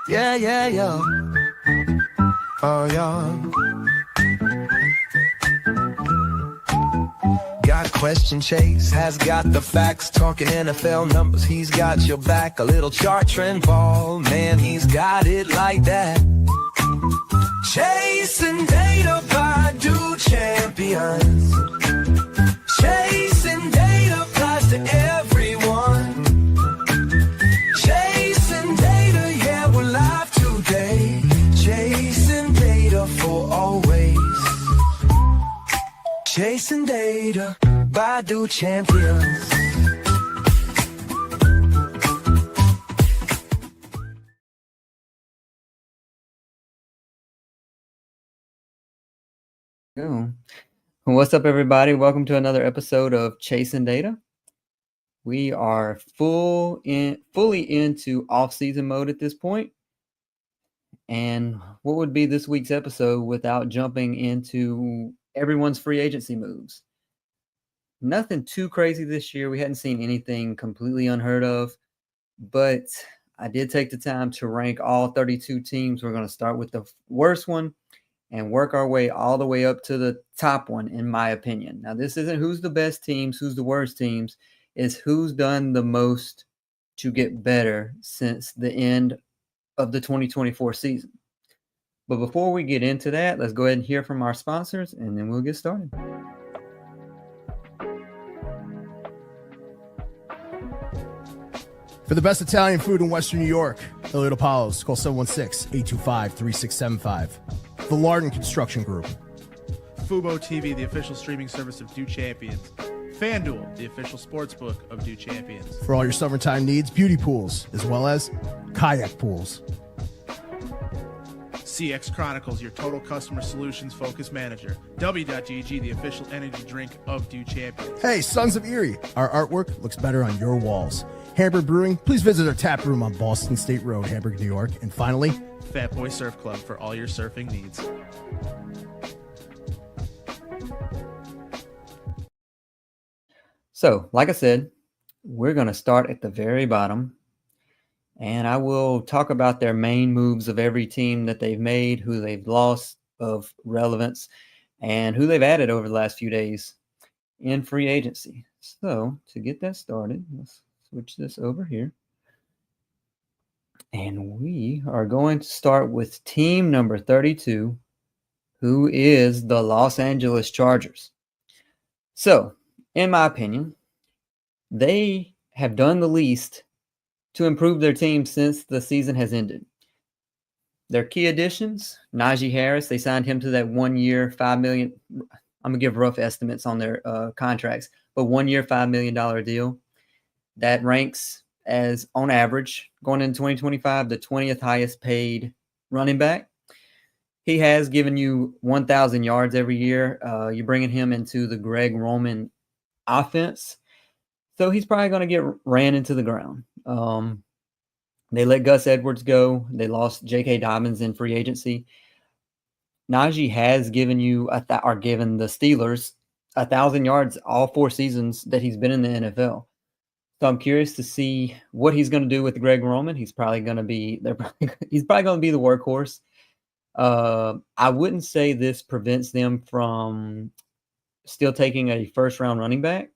Yeah, yeah, yeah. Oh, yeah. Got question Chase, has got the facts, talking NFL numbers, he's got your back. A little chart trend ball, man, he's got it like that. Chasing data by DueChampions. Chasing data applies to everyone. Chasing data, yeah, we're live today. Chasing data for always. Chasing data by DueChampions. Go. What's up, everybody? Welcome to another episode of Chasing Data. We are fully into off-season mode at this point. And what would be this week's episode without jumping into everyone's free agency moves? Nothing too crazy this year. We hadn't seen anything completely unheard of, but I did take the time to rank all 32 teams. We're going to start with the worst one and work our way all the way up to the top one, in my opinion. Now, this isn't who's the best teams, who's the worst teams. It's who's done the most to get better since the end of the 2024 season. But before we get into that, let's go ahead and hear from our sponsors, and then we'll get started. For the best Italian food in Western New York, Elliot Apollo's, call 716-825-3675. The Lardon Construction Group. Fubo TV, the official streaming service of DueChampions. FanDuel, the official sportsbook of DueChampions. For all your summertime needs, beauty pools, as well as kayak pools. CX Chronicles, your total customer solutions focused manager. W.GG, the official energy drink of DueChampions. Hey, Sons of Erie, our artwork looks better on your walls. Hamburg Brewing, please visit our tap room on Boston State Road, Hamburg, New York. And finally, Fat Boy Surf Club for all your surfing needs. So, like I said, we're going to start at the very bottom, and I will talk about their main moves of every team that they've made, who they've lost of relevance, and who they've added over the last few days in free agency. So, to get that started, let's switch this over here. And we are going to start with team number 32, who is the Los Angeles Chargers. So, in my opinion, they have done the least to improve their team since the season has ended. Their key additions, Najee Harris, they signed him to that 1 year, $5 million. I'm going to give rough estimates on their contracts, but 1 year, $5 million deal. That ranks as, on average, going into 2025, the 20th highest paid running back. He has given you 1,000 yards every year. You're bringing him into the Greg Roman offense. So he's probably going to get ran into the ground. They let Gus Edwards go. They lost J.K. Dobbins in free agency. Najee has given you, given the Steelers 1,000 yards all 4 seasons that he's been in the NFL. So I'm curious to see what he's going to do with Greg Roman. He's probably going to be he's probably going to be the workhorse. I wouldn't say this prevents them from still taking a first-round running back.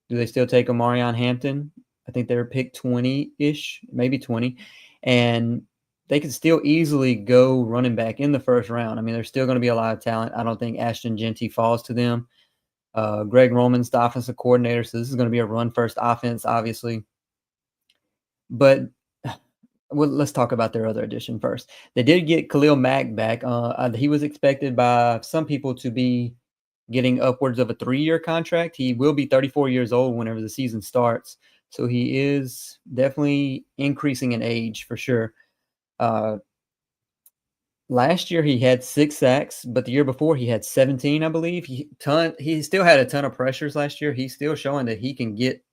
Do they still take Omarion Hampton? I think they're picked 20-ish, maybe 20. And they could still easily go running back in the first round. I mean, there's still going to be a lot of talent. I don't think Ashton Genty falls to them. Greg Roman's the offensive coordinator, so this is going to be a run-first offense, obviously. But let's talk about their other addition first. They did get Khalil Mack back. He was expected by some people to be getting upwards of a 3-year contract. He will be 34 years old whenever the season starts, so he is definitely increasing in age for sure. Last year he had 6 sacks, but the year before he had 17, I believe. He still had a ton of pressures last year. He's still showing that he can get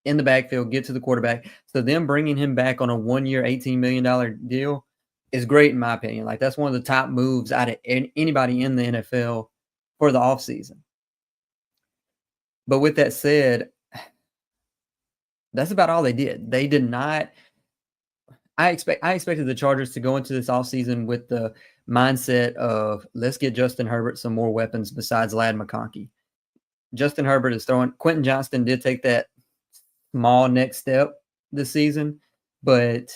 in the backfield, get to the quarterback. So them bringing him back on a 1 year, $18 million deal is great in my opinion. Like, that's one of the top moves out of anybody in the NFL for the offseason. But with that said, that's about all they did. They did not I expected the Chargers to go into this offseason with the mindset of let's get Justin Herbert some more weapons besides Lad McConkey. Justin Herbert is throwing. Quentin Johnston did take that small next step this season, but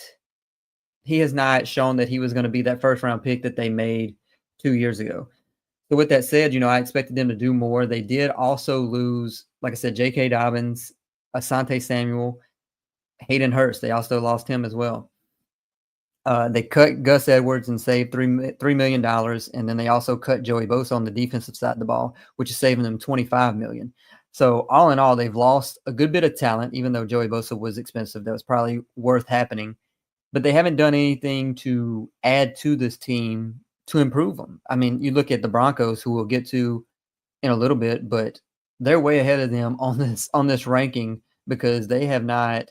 he has not shown that he was going to be that first round pick that they made 2 years ago. So with that said, I expected them to do more. They did also lose, like I said, J.K. Dobbins, Asante Samuel, Hayden Hurst. They also lost him as well. They cut Gus Edwards and saved $3 million, and then they also cut Joey Bosa on the defensive side of the ball, which is saving them $25 million. So all in all, they've lost a good bit of talent, even though Joey Bosa was expensive. That was probably worth happening. But they haven't done anything to add to this team to improve them. I mean, you look at the Broncos, who we'll get to in a little bit, but they're way ahead of them on this ranking because they have not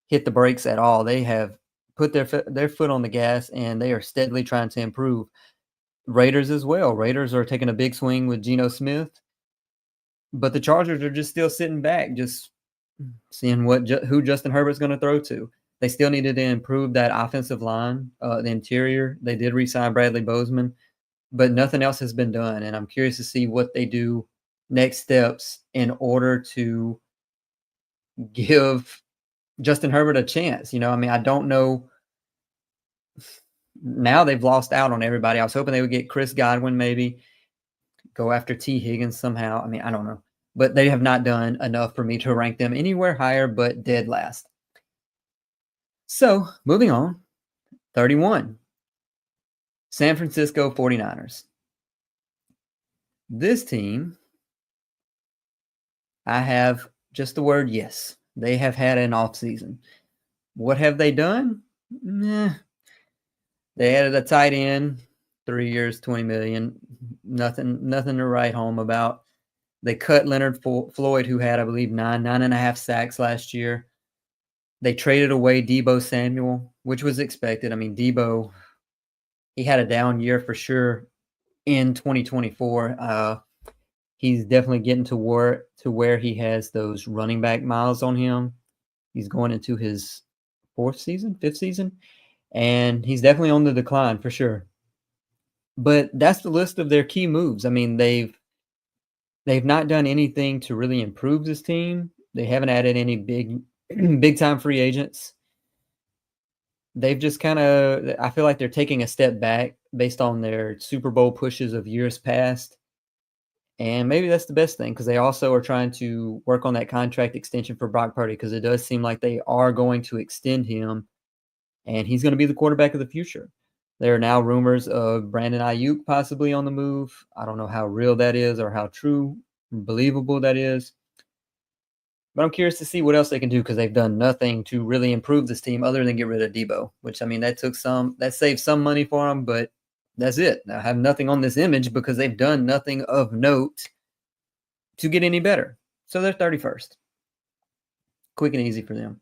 hit the brakes at all. They have put their foot on the gas, and they are steadily trying to improve. Raiders as well. Raiders are taking a big swing with Geno Smith, but the Chargers are just still sitting back, just seeing who Justin Herbert's going to throw to. They still needed to improve that offensive line, the interior. They did re-sign Bradley Bozeman, but nothing else has been done, and I'm curious to see what they do next steps in order to give Justin Herbert a chance. I mean, I don't know. Now they've lost out on everybody. I was hoping they would get Chris Godwin, maybe go after T. Higgins somehow. I mean, I don't know. But they have not done enough for me to rank them anywhere higher but dead last. So, moving on. 31. San Francisco 49ers. This team, I have just the word yes. They have had an offseason. What have they done? They added a tight end, 3 years, $20 million. Nothing to write home about. They cut Leonard Floyd, who had, I believe, 9.5 sacks last year. They traded away Deebo Samuel, which was expected. I mean, Deebo, he had a down year for sure in 2024. He's definitely getting to where he has those running back miles on him. He's going into his fifth season, and he's definitely on the decline for sure. But that's the list of their key moves. I mean, they've not done anything to really improve this team. They haven't added any big time free agents. They've just I feel like they're taking a step back based on their Super Bowl pushes of years past. And maybe that's the best thing, because they also are trying to work on that contract extension for Brock Purdy, because it does seem like they are going to extend him, and he's going to be the quarterback of the future. There are now rumors of Brandon Ayuk possibly on the move. I don't know how real that is or how true, believable that is. But I'm curious to see what else they can do, because they've done nothing to really improve this team other than get rid of Deebo, which, I mean, that saved some money for them, but that's it. I have nothing on this image because they've done nothing of note to get any better. So they're 31st. Quick and easy for them.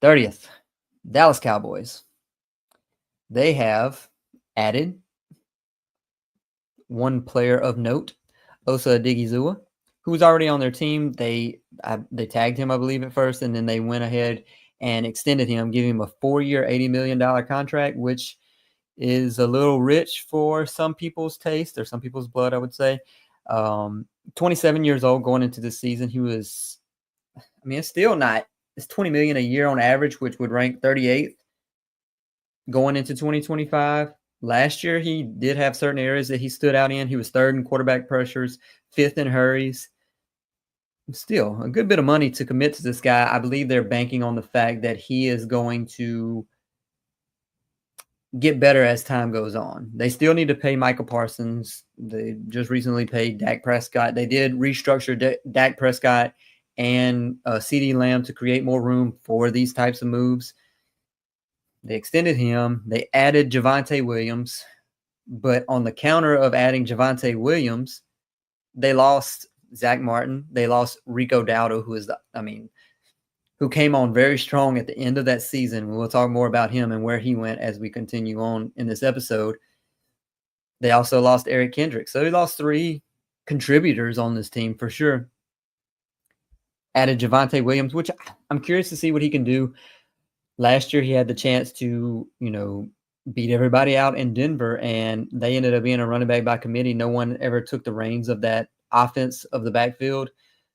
30th, Dallas Cowboys. They have added one player of note, Osa Odigizua, who was already on their team. They tagged him, I believe, at first, and then they went ahead and extended him, giving him a 4-year, $80 million contract, which is a little rich for some people's taste or some people's blood, I would say. 27 years old going into this season. He was, I mean, it's $20 million a year on average, which would rank 38th going into 2025. Last year, he did have certain areas that he stood out in. He was 3rd in quarterback pressures, 5th in hurries. Still, a good bit of money to commit to this guy. I believe they're banking on the fact that he is going to get better as time goes on. They still need to pay Michael Parsons. They just recently paid Dak Prescott. They did restructure Dak Prescott and CeeDee Lamb to create more room for these types of moves. They extended him. They added Javonte Williams. But on the counter of adding Javonte Williams, they lost Zach Martin. They lost Rico Dowdle, who came on very strong at the end of that season. We'll talk more about him and where he went as we continue on in this episode. They also lost Eric Kendrick. So they lost 3 contributors on this team for sure. Added Javonte Williams, which I'm curious to see what he can do. last year he had the chance to, beat everybody out in Denver, and they ended up being a running back by committee. No one ever took the reins of that offense of the backfield.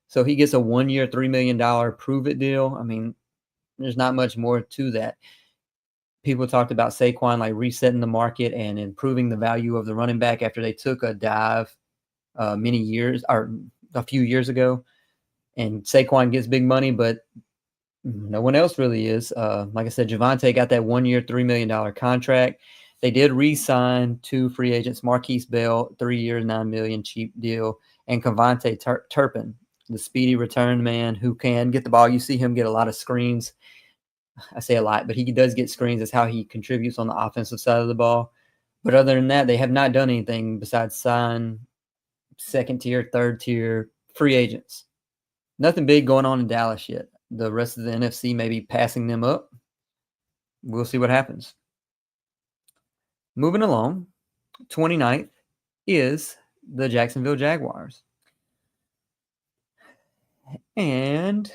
So he gets a 1-year, $3 million prove-it deal. I mean, there's not much more to that. People talked about Saquon like resetting the market and improving the value of the running back after they took a dive a few years ago. And Saquon gets big money, but no one else really is. Like I said, Javonte got that 1-year, $3 million contract. They did re-sign 2 free agents, Marquise Bell, 3 years, $9 million, cheap deal, and Cavante Turpin, the speedy return man who can get the ball. You see him get a lot of screens. I say a lot, but he does get screens. That's how he contributes on the offensive side of the ball. But other than that, they have not done anything besides sign second-tier, third-tier free agents. Nothing big going on in Dallas yet. The rest of the NFC may be passing them up. We'll see what happens. Moving along, 29th is the Jacksonville Jaguars. And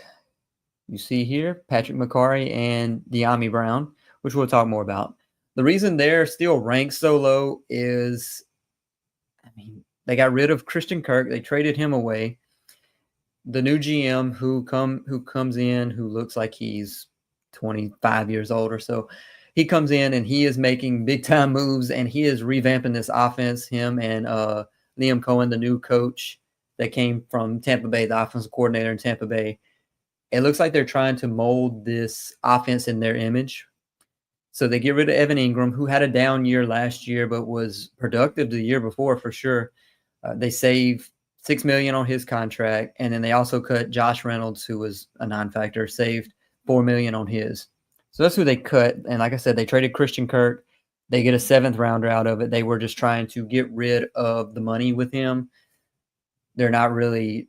you see here Patrick McCarry and De'Ami Brown, which we'll talk more about. The reason they're still ranked so low is, they got rid of Christian Kirk. They traded him away. The new GM who comes in, who looks like he's 25 years old or so, he comes in and he is making big time moves, and he is revamping this offense. Him and Liam Cohen, the new coach that came from Tampa Bay, the offensive coordinator in Tampa Bay. It looks like they're trying to mold this offense in their image. So they get rid of Evan Ingram, who had a down year last year, but was productive the year before for sure. They save $6 million on his contract, and then they also cut Josh Reynolds, who was a non-factor, saved $4 million on his. So that's who they cut. And like I said, they traded Christian Kirk. They get a 7th rounder out of it. They were just trying to get rid of the money with him. They're not really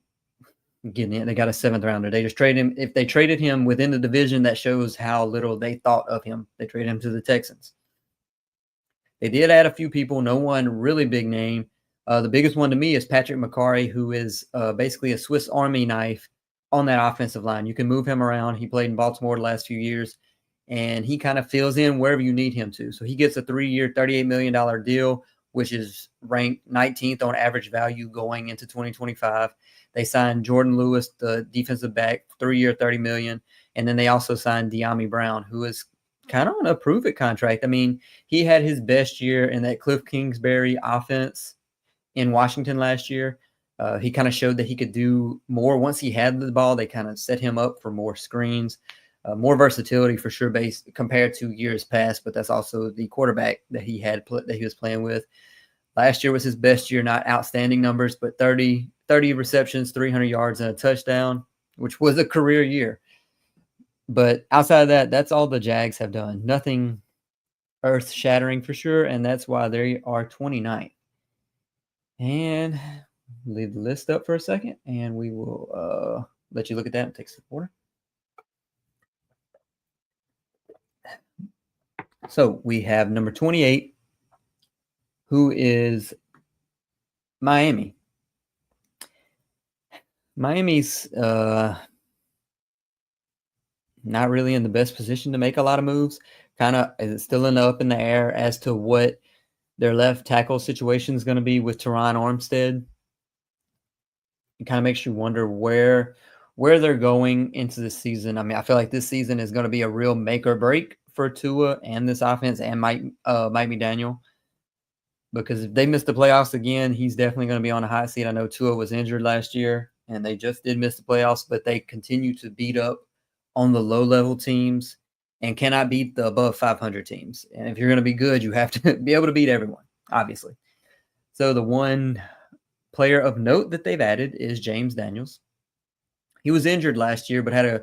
getting it. They got a 7th rounder. They just traded him. If they traded him within the division, that shows how little they thought of him. They traded him to the Texans. They did add a few people. No one really big name. The biggest one to me is Patrick McCarry, who is basically a Swiss Army knife on that offensive line. You can move him around. He played in Baltimore the last few years, and he kind of fills in wherever you need him to. So he gets a 3-year, $38 million deal, which is ranked 19th on average value going into 2025. They signed Jordan Lewis, the defensive back, 3-year, $30 million. And then they also signed De'Ami Brown, who is kind of on a prove-it contract. I mean, he had his best year in that Cliff Kingsbury offense in Washington last year. He kind of showed that he could do more. Once he had the ball, they kind of set him up for more screens, more versatility for sure compared to years past, but that's also the quarterback that he was playing with. Last year was his best year, not outstanding numbers, but 30 receptions, 300 yards, and a touchdown, which was a career year. But outside of that, that's all the Jags have done. Nothing earth-shattering for sure, and that's why they are 29th. And leave the list up for a second, and we will let you look at that and take some order. So we have number 28, who is Miami. Miami's not really in the best position to make a lot of moves. Kind of is still up in the air as to what their left tackle situation is going to be with Teron Armstead. It kind of makes you wonder where they're going into the season. I mean, I feel like this season is going to be a real make or break for Tua and this offense and Mike McDaniel. Because if they miss the playoffs again, he's definitely going to be on a hot seat. I know Tua was injured last year, and they just did miss the playoffs, but they continue to beat up on the low-level teams and cannot beat the above 500 teams. And if you're going to be good, you have to be able to beat everyone, obviously. So the one player of note that they've added is James Daniels. He was injured last year, but had a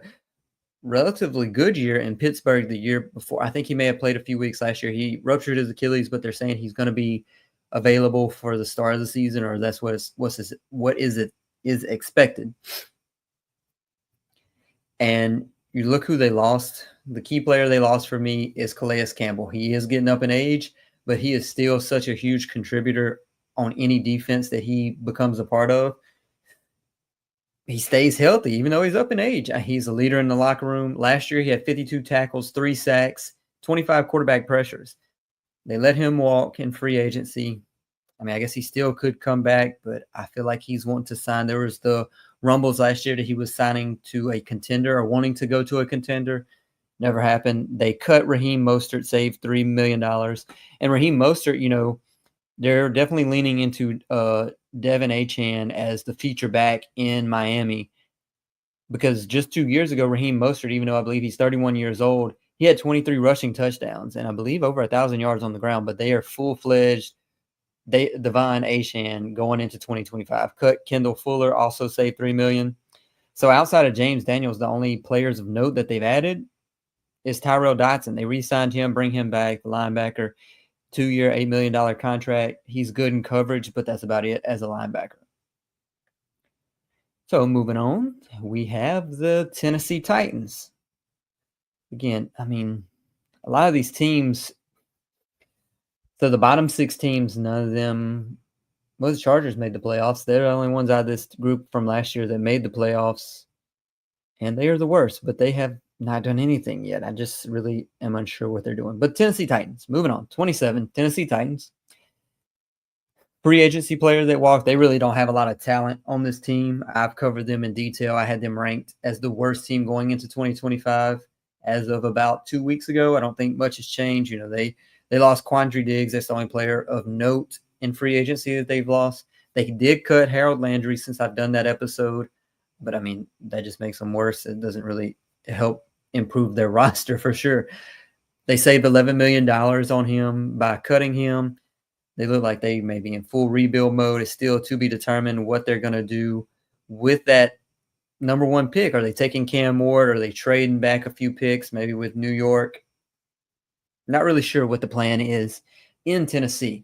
relatively good year in Pittsburgh the year before. I think he may have played a few weeks last year. He ruptured his Achilles, but they're saying he's going to be available for the start of the season, or that's what is expected. And you look who they lost. The key player they lost for me is Calais Campbell. He is getting up in age, but he is still such a huge contributor on any defense that he becomes a part of. he stays healthy, even though he's up in age. He's a leader in the locker room. Last year, he had 52 tackles, 3 sacks, 25 quarterback pressures. They let him walk in free agency. I mean, I guess he still could come back, but I feel like he's wanting to sign. There was the rumbles last year that he was signing to a contender or wanting to go to a contender. Never happened. They cut Raheem Mostert, saved $3 million. And Raheem Mostert, they're definitely leaning into Devin Achane as the feature back in Miami, because just 2 years ago, Raheem Mostert, even though I believe he's 31 years old, he had 23 rushing touchdowns and I believe over 1,000 yards on the ground, but they are full-fledged Devin Achane going into 2025. Cut Kendall Fuller, also saved $3 million. So outside of James Daniels, the only players of note that they've added is Tyrell Dotson. They re-signed him, bring him back, the linebacker, 2-year, $8 million contract. He's good in coverage, but that's about it as a linebacker. So moving on, we have the Tennessee Titans. Again, I mean, a lot of these teams, so the bottom 6 teams, none of them, well, the Chargers made the playoffs. They're the only ones out of this group from last year that made the playoffs, and they are the worst, but they have not done anything yet. I just really am unsure what they're doing. But Tennessee Titans, moving on, 27, Tennessee Titans. Free agency players that walk, they really don't have a lot of talent on this team. I've covered them in detail. I had them ranked as the worst team going into 2025 as of about 2 weeks ago. I don't think much has changed. They lost Quandre Diggs. That's the only player of note in free agency that they've lost. They did cut Harold Landry since I've done that episode, but I mean, that just makes them worse. It doesn't really help improve their roster for sure. They saved $11 million on him by cutting him. They look like they may be in full rebuild mode. It's still to be determined what they're going to do with that number 1 pick. Are they taking Cam Ward? Are they trading back a few picks, maybe with New York? Not really sure what the plan is in Tennessee.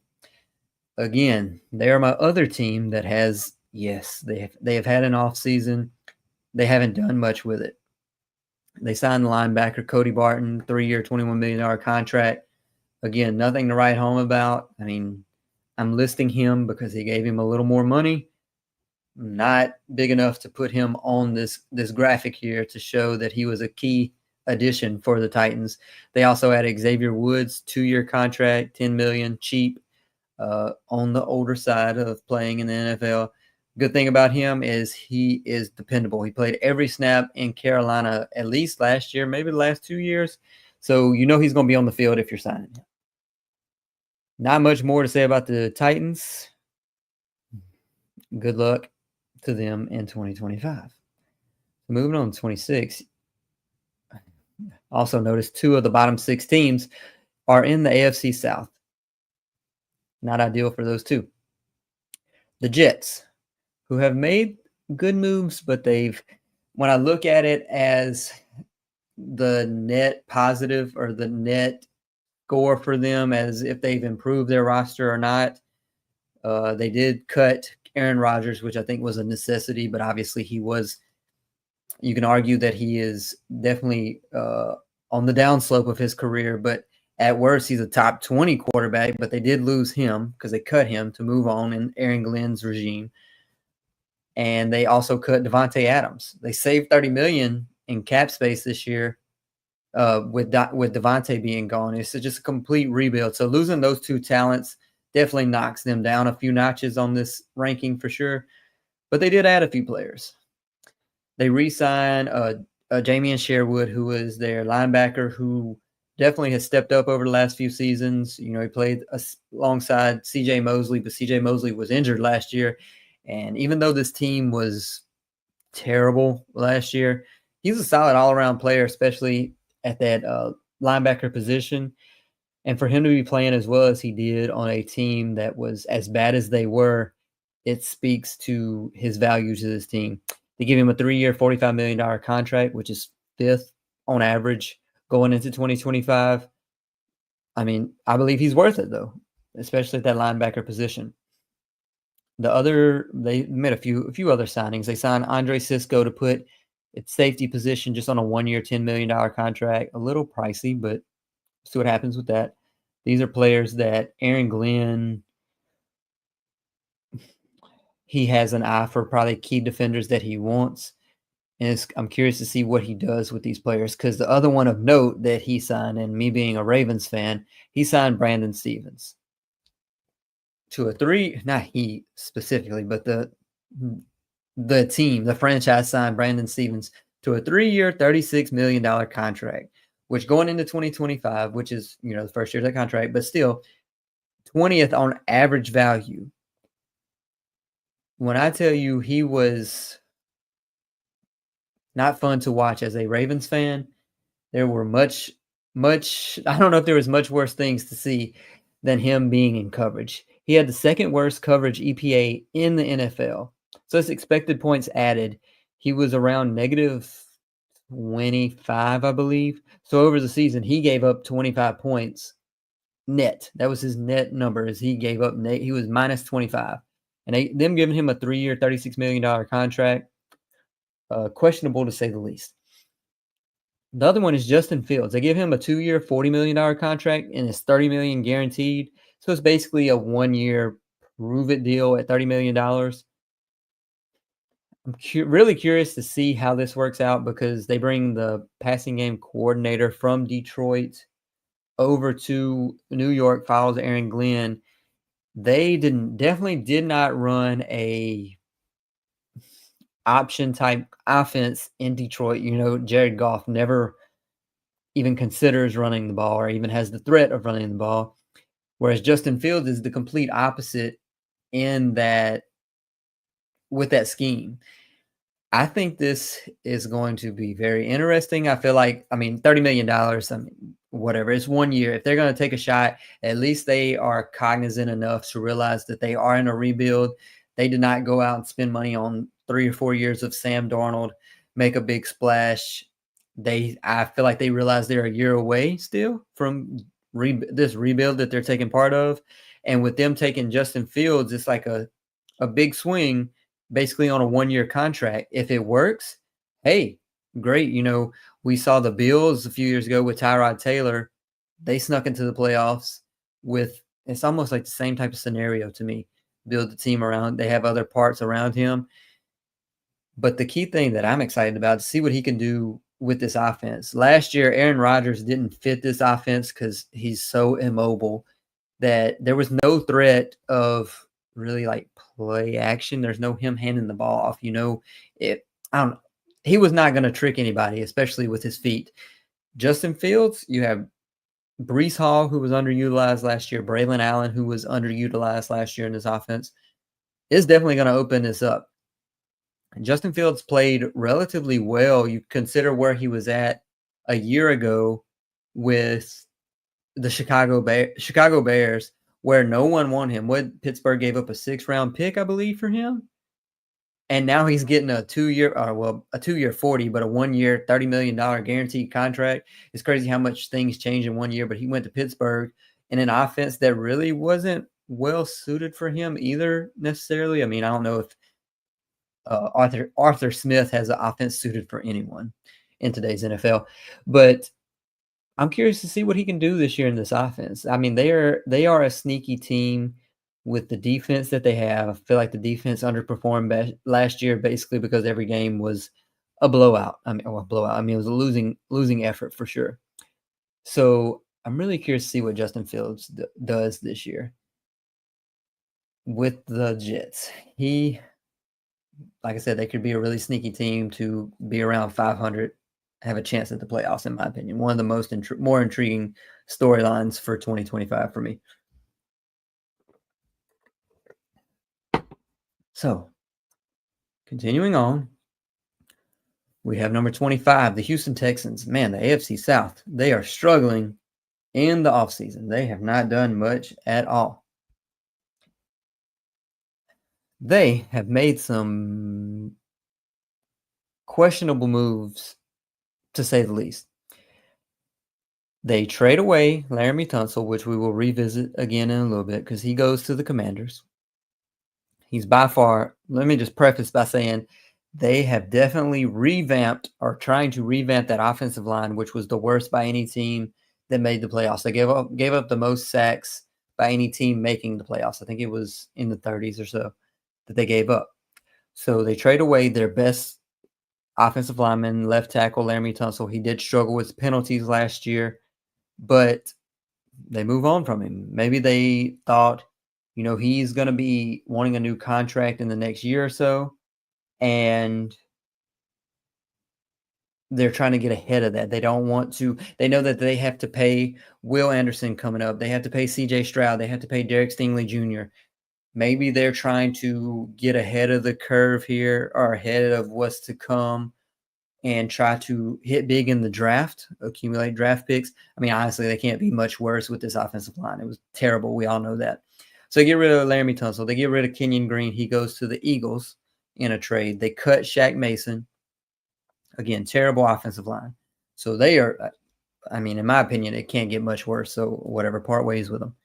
Again, they are my other team that has, yes, they have had an offseason. They haven't done much with it. They signed the linebacker Cody Barton, 3-year, $21 million contract. Again, nothing to write home about. I mean, I'm listing him because he gave him a little more money. Not big enough to put him on this graphic here to show that he was a key addition for the Titans. They also added Xavier Woods, 2-year contract, $10 million, cheap, on the older side of playing in the NFL. Good thing about him is he is dependable. He played every snap in Carolina at least last year, maybe the last 2 years. So he's going to be on the field if you're signing him. Not much more to say about the Titans. Good luck to them in 2025. Moving on to 26. Also notice 2 of the bottom 6 teams are in the AFC South. Not ideal for those 2. The Jets, who have made good moves, but when I look at it as the net positive or the net score for them as if they've improved their roster or not, they did cut Aaron Rodgers, which I think was a necessity, but obviously you can argue that he is definitely on the downslope of his career, but at worst, he's a top 20 quarterback, but they did lose him because they cut him to move on in Aaron Glenn's regime. And they also cut Devontae Adams. They saved $30 million in cap space this year with Devontae being gone. It's just a complete rebuild. So losing those 2 talents definitely knocks them down a few notches on this ranking for sure. But they did add a few players. They re-signed Jamian Sherwood, who was their linebacker, who definitely has stepped up over the last few seasons. He played alongside C.J. Mosley, but C.J. Mosley was injured last year. And even though this team was terrible last year, he's a solid all-around player, especially at that linebacker position. And for him to be playing as well as he did on a team that was as bad as they were, it speaks to his value to this team. They give him a 3-year, $45 million contract, which is 5th on average going into 2025. I mean, I believe he's worth it, though, especially at that linebacker position. They made a few other signings. They signed Andre Cisco to put its safety position just on a 1-year, $10 million contract. A little pricey, but see what happens with that. These are players that Aaron Glenn he has an eye for probably key defenders that he wants. And I'm curious to see what he does with these players, because the other one of note that he signed, and me being a Ravens fan, he signed Brandon Stevens to a 3, not he specifically, but the team, the franchise signed Brandon Stevens to a 3-year, $36 million contract, which going into 2025, which is, the first year of that contract, but still 20th on average value. When I tell you he was not fun to watch as a Ravens fan, there were much, I don't know if there was much worse things to see than him being in coverage. He had the second worst coverage EPA in the NFL. So his expected points added, he was around negative 25, I believe. So over the season, he gave up 25 points net. That was his net number, as he gave up. He was minus 25. And them giving him a 3-year, $36 million contract, questionable to say the least. The other one is Justin Fields. They give him a 2-year, $40 million contract, and it's $30 million guaranteed. So it's basically a 1-year prove-it deal at $30 million. I'm really curious to see how this works out, because they bring the passing game coordinator from Detroit over to New York, follows Aaron Glenn. They definitely did not run a option type offense in Detroit. Jared Goff never even considers running the ball, or even has the threat of running the ball. Whereas Justin Fields is the complete opposite in that, with that scheme. I think this is going to be very interesting. I feel like, $30 million, whatever. It's 1 year. If they're going to take a shot, at least they are cognizant enough to realize that they are in a rebuild. They did not go out and spend money on 3 or 4 years of Sam Darnold, make a big splash. I feel like they realize they're a year away still from this rebuild that they're taking part of. And with them taking Justin Fields, it's like a big swing, basically on a 1-year contract. If it works, hey, great. We saw the Bills a few years ago with Tyrod Taylor. They snuck into the playoffs with, it's almost like the same type of scenario to me. Build the team around, they have other parts around him. But the key thing that I'm excited about, to see what he can do with this offense. Last year, Aaron Rodgers didn't fit this offense because he's so immobile that there was no threat of really like play action. There's no him handing the ball off. I don't know. He was not going to trick anybody, especially with his feet. Justin Fields, you have Breece Hall, who was underutilized last year, Braylon Allen, who was underutilized last year in this offense, is definitely going to open this up. And Justin Fields played relatively well. You consider where he was at a year ago with the Chicago Bears, where no one wanted him. Pittsburgh gave up a 6th-round pick, I believe, for him. And now he's getting a 2-year 40, but a 1-year, $30 million guaranteed contract. It's crazy how much things change in 1 year, but he went to Pittsburgh in an offense that really wasn't well suited for him either necessarily. I don't know if Arthur Smith has an offense suited for anyone in today's NFL, but I'm curious to see what he can do this year in this offense. They are a sneaky team with the defense that they have. I feel like the defense underperformed last year, basically because every game was a blowout. It was a losing effort for sure. So I'm really curious to see what Justin Fields does this year with the Jets. Like I said, they could be a really sneaky team to be around 500, have a chance at the playoffs, in my opinion. One of the most more intriguing storylines for 2025 for me. So, continuing on, we have number 25, the Houston Texans. Man, the AFC South, they are struggling in the offseason. They have not done much at all. They have made some questionable moves, to say the least. They trade away Laramie Tunsil, which we will revisit again in a little bit because he goes to the Commanders. He's by far, let me just preface by saying, they have definitely revamped or trying to revamp that offensive line, which was the worst by any team that made the playoffs. They gave up the most sacks by any team making the playoffs. I think it was in the 30s or so. that they gave up. So they trade away their best offensive lineman, left tackle Laramie Tunsil. He did struggle with penalties last year, but they move on from him. Maybe they thought, he's going to be wanting a new contract in the next year or so, and they're trying to get ahead of that. They don't want to. They know that they have to pay Will Anderson coming up. They have to pay C.J. Stroud. They have to pay Derek Stingley Jr. Maybe they're trying to get ahead of the curve here, or ahead of what's to come, and try to hit big in the draft, accumulate draft picks. I mean, honestly, they can't be much worse with this offensive line. It was terrible. We all know that. So they get rid of Laramie Tunsil. They get rid of Kenyon Green. He goes to the Eagles in a trade. They cut Shaq Mason. Again, terrible offensive line. So they are, I mean, in my opinion, it can't get much worse. So whatever, part ways with them.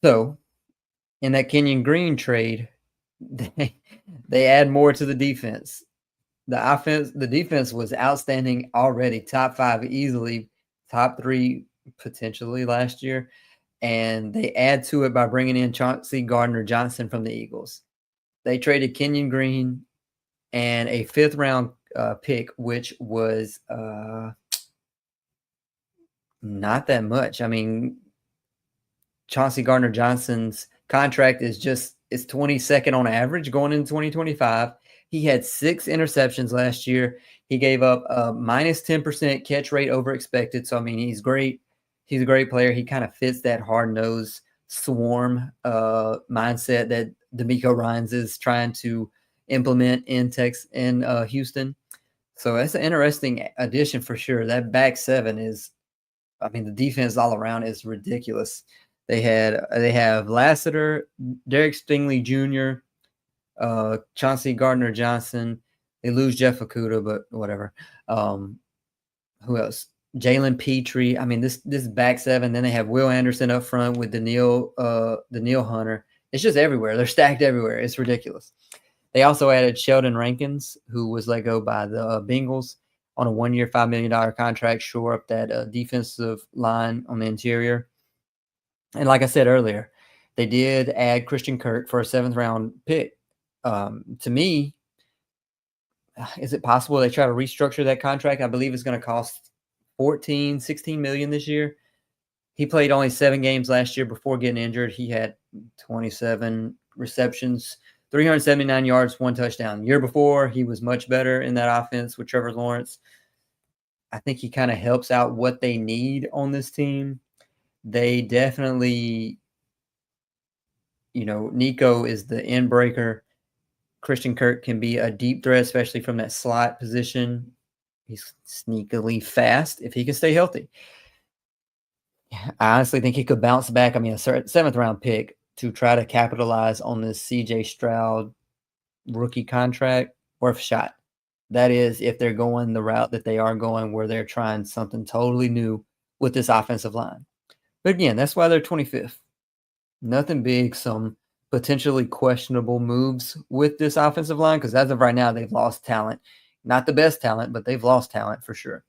So in that Kenyon Green trade, they add more to the defense. The defense was outstanding already, top 5 easily, top 3 potentially last year. And they add to it by bringing in Chauncey Gardner-Johnson from the Eagles. They traded Kenyon Green and a 5th round pick, which was not that much. I mean, Chauncey Gardner-Johnson's contract is 22nd on average going into 2025. He had 6 interceptions last year. He gave up a minus 10% catch rate over expected. So, I mean, he's great. He's a great player. He kind of fits that hard-nosed swarm mindset that DeMeco Ryans is trying to implement in Houston. So that's an interesting addition for sure. That back 7 is, I mean, the defense all around is ridiculous. They have Lassiter, Derek Stingley Jr., Chauncey Gardner-Johnson. They lose Jeff Okudah, but whatever. Who else? Jalen Petrie. I mean, this back 7. Then they have Will Anderson up front with Daniil Hunter. It's just everywhere. They're stacked everywhere. It's ridiculous. They also added Sheldon Rankins, who was let go by the Bengals on a 1-year, $5 million contract, shore up that defensive line on the interior. And like I said earlier, they did add Christian Kirk for a 7th round pick. To me, is it possible they try to restructure that contract? I believe it's going to cost $16 million this year. He played only 7 games last year before getting injured. He had 27 receptions, 379 yards, 1 touchdown. The year before, he was much better in that offense with Trevor Lawrence. I think he kind of helps out what they need on this team. They definitely, Nico is the end breaker. Christian Kirk can be a deep threat, especially from that slot position. He's sneakily fast if he can stay healthy. I honestly think he could bounce back. I mean, a 7th round pick to try to capitalize on this C.J. Stroud rookie contract, worth a shot. That is, if they're going the route that they are going, where they're trying something totally new with this offensive line. But again, that's why they're 25th. Nothing big, some potentially questionable moves with this offensive line, because as of right now, they've lost talent. Not the best talent, but they've lost talent for sure.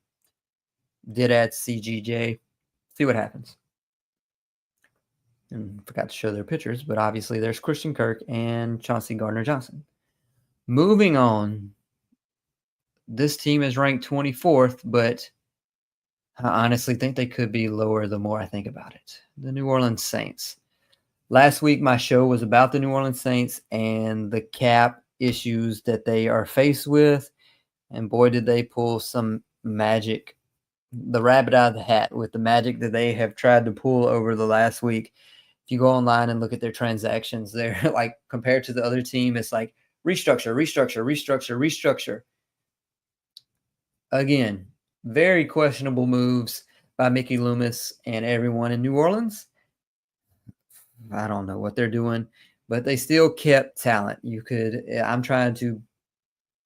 Did add CGJ. See what happens. And forgot to show their pictures, but obviously there's Christian Kirk and Chauncey Gardner-Johnson. Moving on, this team is ranked 24th, but I honestly think they could be lower the more I think about it. The New Orleans Saints. Last week, my show was about the New Orleans Saints and the cap issues that they are faced with. And boy, did they pull some magic, the rabbit out of the hat with the magic that they have tried to pull over the last week. If you go online and look at their transactions, they're like, compared to the other team, it's like restructure, restructure, restructure, restructure. Again, very questionable moves by Mickey Loomis and everyone in New Orleans. I don't know what they're doing, but they still kept talent. I'm trying to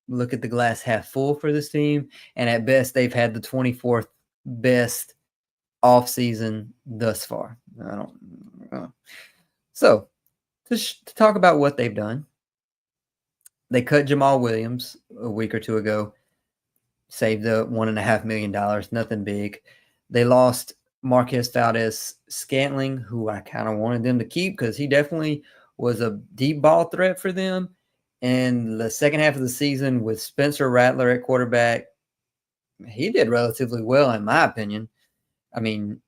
look at the glass half full for this team, and at best, they've had the 24th best offseason thus far. I don't know. So, to talk about what they've done, they cut Jamal Williams a week or two ago, saved the $1.5 million, nothing big. They lost Marquez Valdez-Scantling, who I kind of wanted them to keep because he definitely was a deep ball threat for them. And the second half of the season with Spencer Rattler at quarterback, he did relatively well, in my opinion. I mean,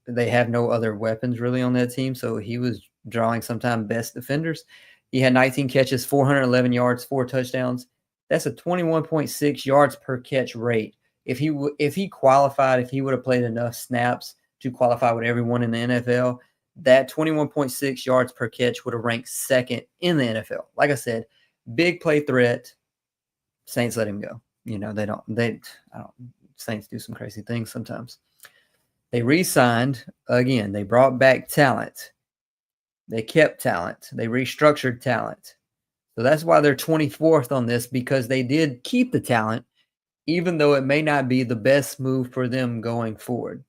they have no other weapons really on that team, so he was drawing sometimes best defenders. He had 19 catches, 411 yards, 4 touchdowns. That's a 21.6 yards per catch rate. If he qualified, if he would have played enough snaps to qualify with everyone in the NFL, that 21.6 yards per catch would have ranked second in the NFL. Like I said, big play threat. Saints let him go. Saints do some crazy things sometimes. They re-signed again. They brought back talent. They kept talent. They restructured talent. So that's why they're 24th on this, because they did keep the talent, even though it may not be the best move for them going forward.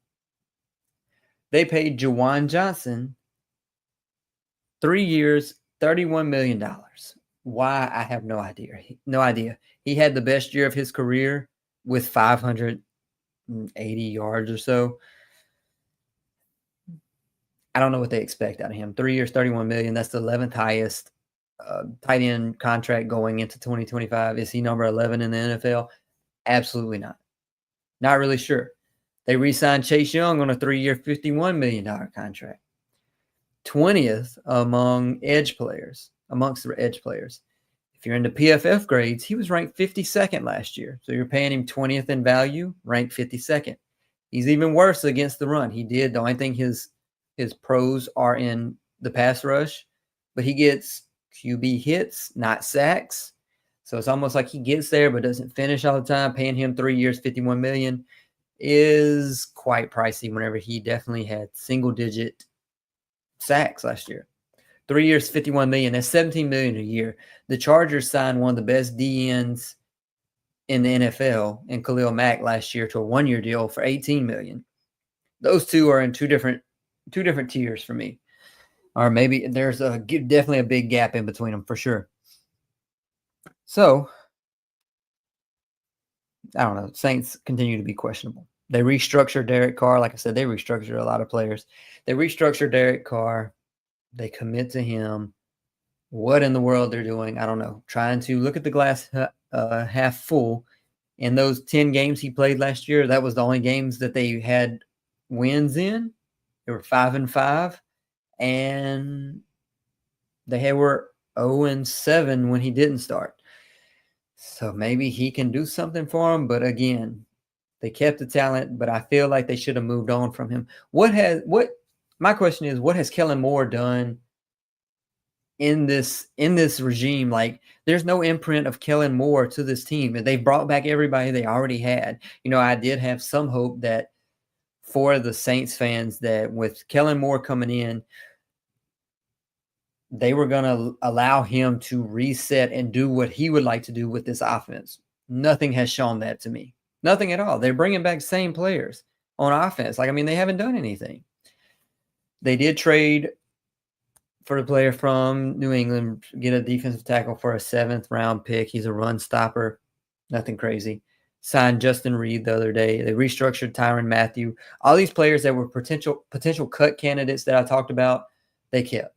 They paid Juwan Johnson 3 years, $31 million. Why? I have no idea. He had the best year of his career with 580 yards or so. I don't know what they expect out of him. 3 years, $31 million. That's the 11th highest tight end contract going into 2025. Is he number 11 in the NFL? Absolutely not. Not really sure. They re-signed Chase Young on a 3-year, $51 million contract. 20th amongst the edge players. If you're into PFF grades, he was ranked 52nd last year. So you're paying him 20th in value, ranked 52nd. He's even worse against the run. The only thing his pros are in the pass rush, but he gets QB hits, not sacks. So it's almost like he gets there but doesn't finish all the time. Paying him 3 years, $51 million is quite pricey whenever he definitely had single-digit sacks last year. 3 years, $51 million. That's $17 million a year. The Chargers signed one of the best DNs in the NFL in Khalil Mack last year to a 1-year deal for $18 million. Those two are in two different tiers for me. Or maybe there's definitely a big gap in between them for sure. So, I don't know. Saints continue to be questionable. They restructured Derek Carr. Like I said, they restructured a lot of players. They restructured Derek Carr. They commit to him. What in the world they're doing, I don't know. Trying to look at the glass half full. In those 10 games he played last year, that was the only games that they had wins in. They were 5-5, and they were 0-7 when he didn't start. So maybe he can do something for him. But again, they kept the talent, but I feel like they should have moved on from him. My question is, what has Kellen Moore done in this regime? Like, there's no imprint of Kellen Moore to this team, and they brought back everybody they already had. I did have some hope that for the Saints fans that with Kellen Moore coming in, they were going to allow him to reset and do what he would like to do with this offense. Nothing has shown that to me. Nothing at all. They're bringing back same players on offense. They haven't done anything. They did trade for a player from New England, get a defensive tackle for a 7th-round pick. He's a run stopper. Nothing crazy. Signed Justin Reed the other day. They restructured Tyrann Mathieu. All these players that were potential cut candidates that I talked about, they kept.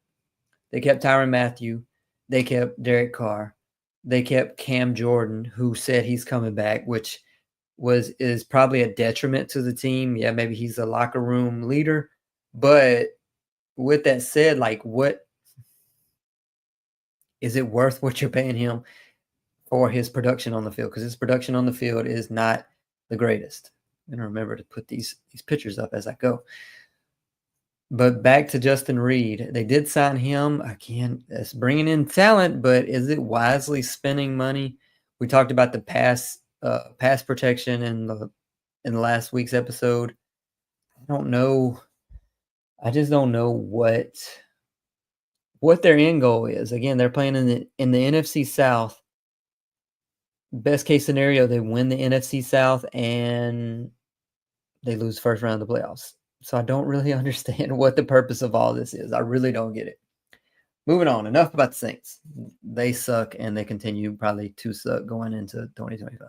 They kept Tyrann Mathieu. They kept Derek Carr. They kept Cam Jordan, who said he's coming back, which is probably a detriment to the team. Yeah, maybe he's a locker room leader. But with that said, what is it worth what you're paying him for his production on the field? Because his production on the field is not the greatest. I'm going to remember to put these pictures up as I go. But back to Justin Reed. They did sign him. Again, it's bringing in talent, but is it wisely spending money? We talked about the pass protection in the last week's episode. I don't know. I just don't know what their end goal is. Again, they're playing in the NFC South. Best case scenario, they win the NFC South and they lose first round of the playoffs. So I don't really understand what the purpose of all this is. I really don't get it. Moving on. Enough about the Saints. They suck, and they continue probably to suck going into 2025.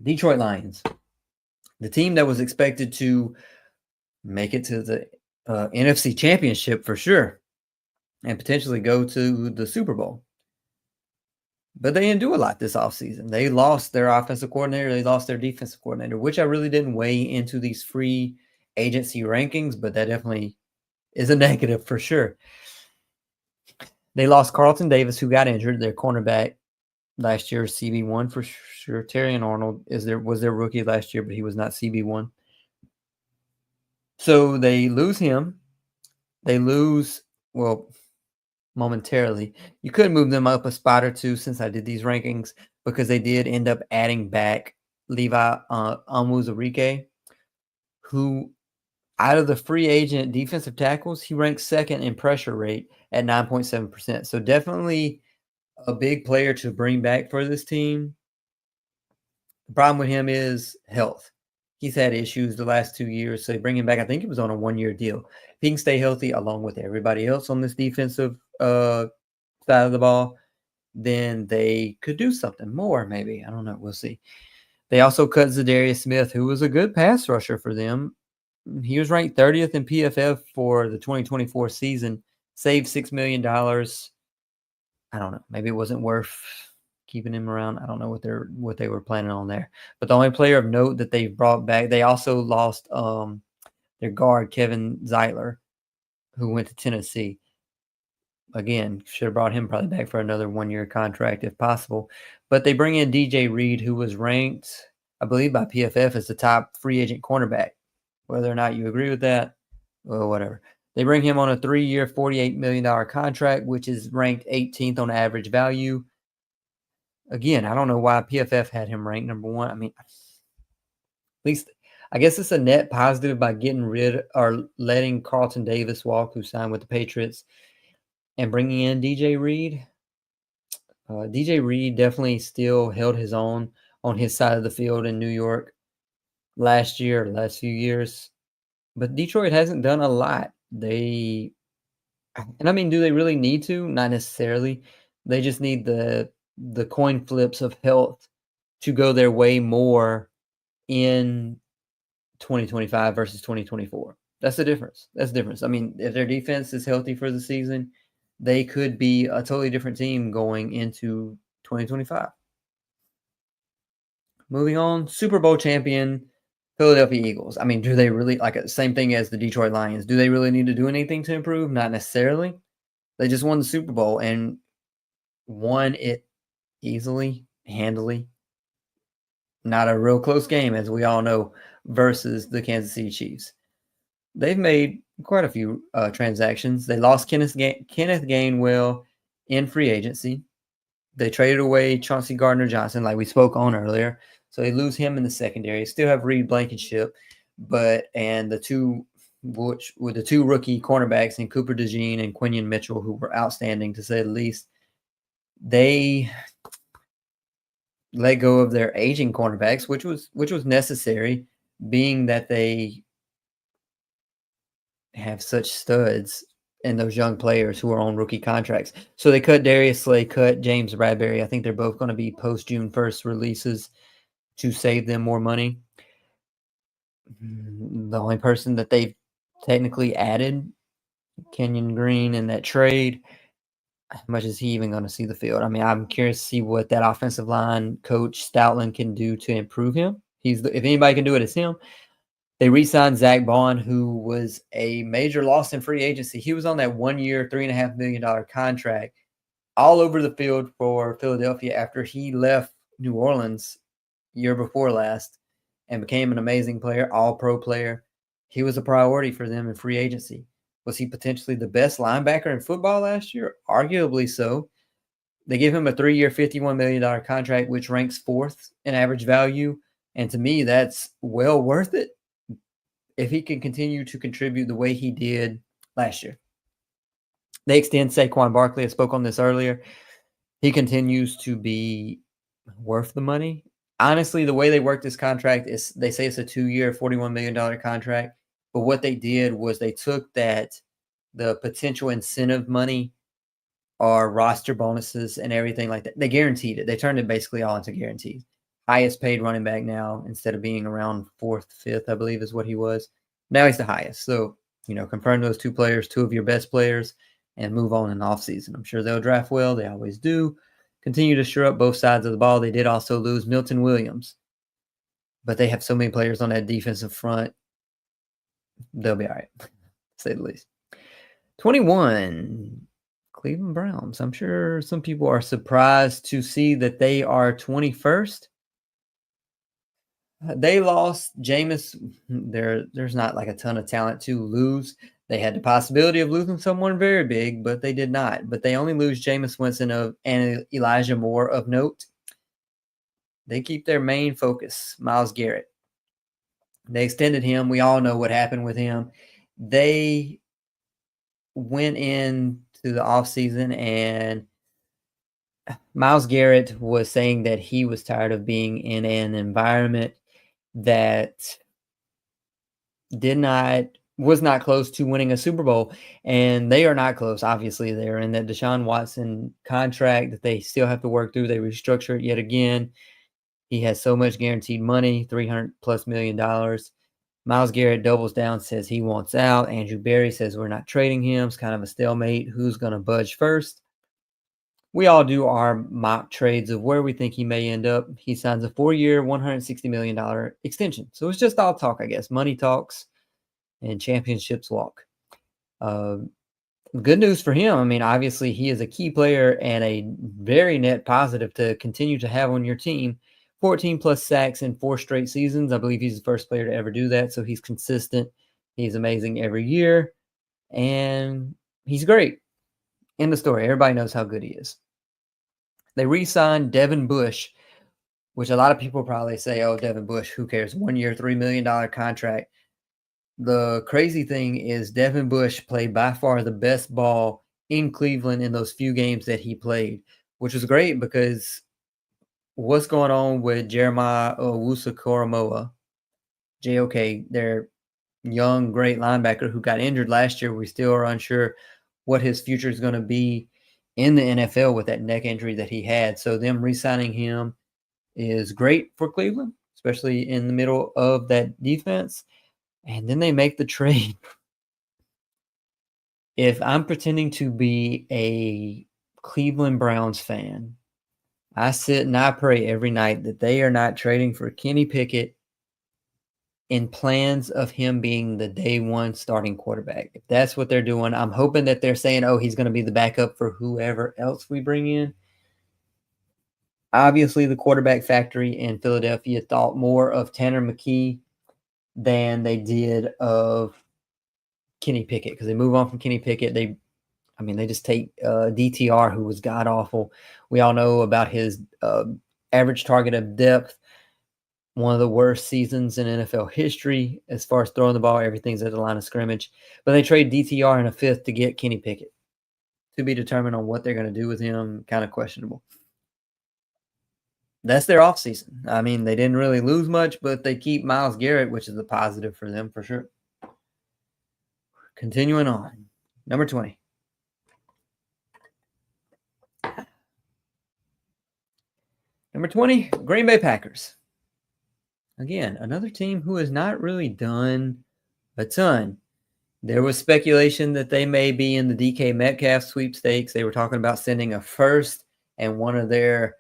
Detroit Lions. The team that was expected to make it to the NFC Championship for sure, and potentially go to the Super Bowl. But they didn't do a lot this offseason. They lost their offensive coordinator. They lost their defensive coordinator, which I really didn't weigh into these free agency rankings, but that definitely is a negative for sure. They lost Carlton Davis, who got injured, their cornerback last year, CB1 for sure. Terrion Arnold was their rookie last year, but he was not CB1. So they lose him. They lose, well, momentarily. You could move them up a spot or two since I did these rankings, because they did end up adding back Levi Onwuzurike, who out of the free agent defensive tackles, he ranks second in pressure rate at 9.7%. So definitely a big player to bring back for this team. The problem with him is health. He's had issues the last 2 years, so they bring him back. I think it was on a 1-year deal. If he can stay healthy along with everybody else on this defensive side of the ball, then they could do something more, maybe. I don't know. We'll see. They also cut Zadarius Smith, who was a good pass rusher for them. He was ranked 30th in PFF for the 2024 season, saved $6 million. I don't know. Maybe it wasn't worth keeping him around. I don't know what they were planning on there. But the only player of note that they brought back, they also lost their guard, Kevin Zeitler, who went to Tennessee. Again, should have brought him probably back for another 1-year contract if possible. But they bring in DJ Reed, who was ranked, I believe, by PFF as the top free agent cornerback. Whether or not you agree with that, well, whatever. They bring him on a 3-year, $48 million contract, which is ranked 18th on average value. Again, I don't know why PFF had him ranked number 1. I mean, at least I guess it's a net positive by getting rid or letting Carlton Davis walk, who signed with the Patriots, and bringing in DJ Reed. DJ Reed definitely still held his own on his side of the field in New York last few years. But Detroit hasn't done a lot. Do they really need to? Not necessarily. They just need the coin flips of health to go their way more in 2025 versus 2024. That's the difference. I mean, if their defense is healthy for the season, they could be a totally different team going into 2025. Moving on, Super Bowl champion Philadelphia Eagles. I mean, do they really, same thing as the Detroit Lions, do they really need to do anything to improve? Not necessarily. They just won the Super Bowl and won it easily, handily. Not a real close game, as we all know, versus the Kansas City Chiefs. They've made quite a few transactions. They lost Kenneth Gainwell in free agency. They traded away Chauncey Gardner-Johnson, like we spoke on earlier. So they lose him in the secondary. Still have Reed Blankenship, and the two rookie cornerbacks in Cooper DeJean and Quinion Mitchell, who were outstanding to say the least. They let go of their aging cornerbacks, which was necessary, being that they have such studs and those young players who are on rookie contracts. So they cut Darius Slay, cut James Bradbury. I think they're both going to be post-June 1st releases to save them more money. The only person that they've technically added, Kenyon Green, in that trade, how much is he even going to see the field? I mean, I'm curious to see what that offensive line coach Stoutland can do to improve him. If anybody can do it, it's him. They re-signed Zach Bond, who was a major loss in free agency. He was on that 1-year, $3.5 million contract all over the field for Philadelphia after he left New Orleans year before last and became an amazing player, all-pro player. He was a priority for them in free agency. Was he potentially the best linebacker in football last year? Arguably so. They give him a 3-year, $51 million contract, which ranks 4th in average value. And to me, that's well worth it if he can continue to contribute the way he did last year. They extend Saquon Barkley. I spoke on this earlier. He continues to be worth the money. Honestly, the way they work this contract is they say it's a 2-year, $41 million contract. But what they did was they took the potential incentive money or roster bonuses and everything like that. They guaranteed it. They turned it basically all into guarantees. Highest paid running back now, instead of being around 4th, 5th, I believe is what he was. Now he's the highest. So confirm those two players, two of your best players, and move on in the offseason. I'm sure they'll draft well. They always do. Continue to shore up both sides of the ball. They did also lose Milton Williams, but they have so many players on that defensive front. They'll be all right, to say the least. 21, Cleveland Browns. I'm sure some people are surprised to see that they are 21st. They lost Jameis. There's not like a ton of talent to lose. They had the possibility of losing someone very big, but they did not. But they only lose Jameis Winston and Elijah Moore of note. They keep their main focus, Myles Garrett. They extended him. We all know what happened with him. They went into the offseason, and Myles Garrett was saying that he was tired of being in an environment that was not close to winning a Super Bowl, and they are not close. Obviously, they're in that Deshaun Watson contract that they still have to work through. They restructure it yet again. He has so much guaranteed money, $300+ million. Myles Garrett doubles down, says he wants out. Andrew Berry says we're not trading him. It's kind of a stalemate. Who's going to budge first? We all do our mock trades of where we think he may end up. He signs a 4-year, $160 million extension. So it's just all talk, I guess. Money talks and championships walk. Good news for him. I mean, obviously, he is a key player and a very net positive to continue to have on your team. 14+ sacks in 4 straight seasons. I believe he's the first player to ever do that. So he's consistent. He's amazing every year. And he's great. End of story. Everybody knows how good he is. They re-signed Devin Bush, which a lot of people probably say, oh, Devin Bush, who cares? 1 year, $3 million contract. The crazy thing is Devin Bush played by far the best ball in Cleveland in those few games that he played, which was great because what's going on with Jeremiah Owusu-Koramoah, JOK, their young, great linebacker who got injured last year. We still are unsure what his future is going to be in the NFL with that neck injury that he had. So them re-signing him is great for Cleveland, especially in the middle of that defense. And then they make the trade. If I'm pretending to be a Cleveland Browns fan, I sit and I pray every night that they are not trading for Kenny Pickett in plans of him being the day one starting quarterback. If that's what they're doing, I'm hoping that they're saying, oh, he's going to be the backup for whoever else we bring in. Obviously, the quarterback factory in Philadelphia thought more of Tanner McKee than they did of Kenny Pickett, because they move on from Kenny Pickett. They just take DTR, who was god-awful. We all know about his average target of depth, one of the worst seasons in NFL history as far as throwing the ball. Everything's at the line of scrimmage. But they trade DTR in a 5th to get Kenny Pickett. To be determined on what they're going to do with him, kind of questionable. That's their offseason. I mean, they didn't really lose much, but they keep Myles Garrett, which is a positive for them for sure. Continuing on. Number 20. Number 20, Green Bay Packers. Again, another team who has not really done a ton. There was speculation that they may be in the DK Metcalf sweepstakes. They were talking about sending a first and one of their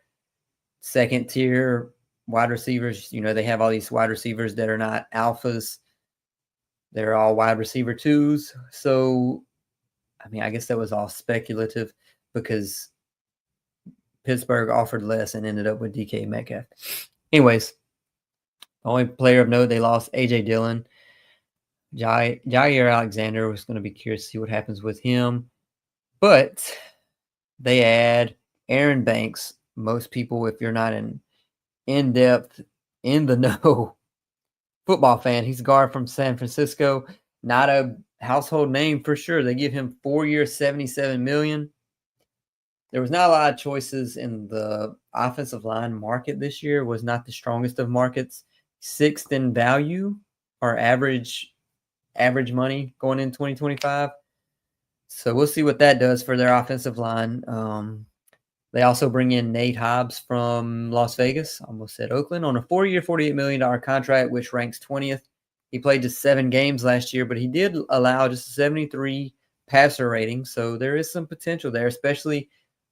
second-tier wide receivers. You know, they have all these wide receivers that are not alphas. They're all wide receiver 2s. So, I mean, I guess that was all speculative because Pittsburgh offered less and ended up with DK Metcalf. Anyways, the only player of note, they lost A.J. Dillon. Jair Alexander, was going to be curious to see what happens with him. But they add Aaron Banks. Most people, if you're not an in-depth, in-the-know football fan, he's a guard from San Francisco. Not a household name for sure. They give him 4 years, $77 million. There was not a lot of choices in the offensive line market this year. Was not the strongest of markets. 6th in value or average money going in 2025. So we'll see what that does for their offensive line. They also bring in Nate Hobbs from Las Vegas, almost said Oakland, on a 4-year, $48 million contract, which ranks 20th He played just 7 games last year, but he did allow just a 73 passer rating. So there is some potential there, especially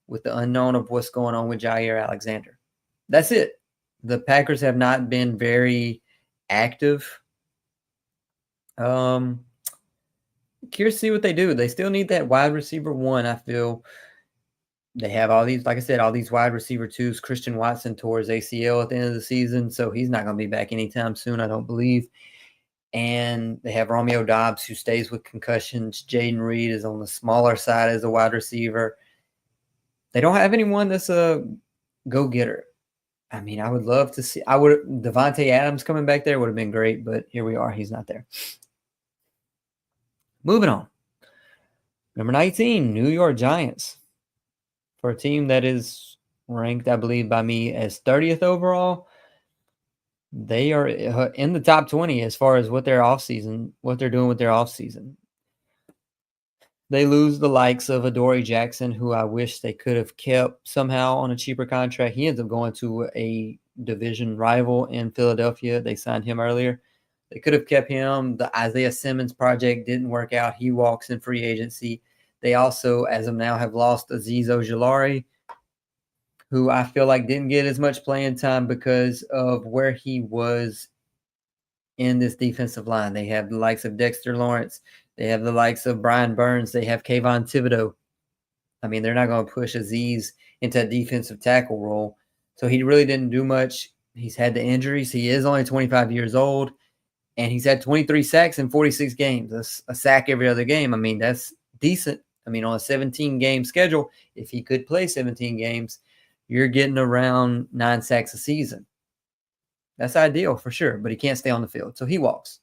with the unknown of what's going on with Jair Alexander. That's it. The Packers have not been very active. Curious to see what they do. They still need that wide receiver 1, I feel. They have all these, like I said, all these wide receiver 2s. Christian Watson tore his ACL at the end of the season, so he's not going to be back anytime soon, I don't believe. And they have Romeo Doubs, who stays with concussions. Jaden Reed is on the smaller side as a wide receiver. They don't have anyone that's a go-getter. I mean, I would love to see. Devontae Adams coming back there would have been great, but here we are. He's not there. Moving on. Number 19, New York Giants. For a team that is ranked, I believe, by me as 30th overall, they are in the top 20 as far as what they're doing with their offseason. They lose the likes of Adoree Jackson, who I wish they could have kept somehow on a cheaper contract. He ends up going to a division rival in Philadelphia. They signed him earlier. They could have kept him. The Isaiah Simmons project didn't work out. He walks in free agency. They also, as of now, have lost Azeez Ojulari, who I feel like didn't get as much playing time because of where he was in this defensive line. They have the likes of Dexter Lawrence. They have the likes of Brian Burns. They have Kayvon Thibodeau. I mean, they're not going to push Azeez into a defensive tackle role. So he really didn't do much. He's had the injuries. He is only 25 years old, and he's had 23 sacks in 46 games. That's a sack every other game. I mean, that's decent. I mean, on a 17-game schedule, if he could play 17 games, you're getting around 9 sacks a season. That's ideal for sure, but he can't stay on the field, so he walks.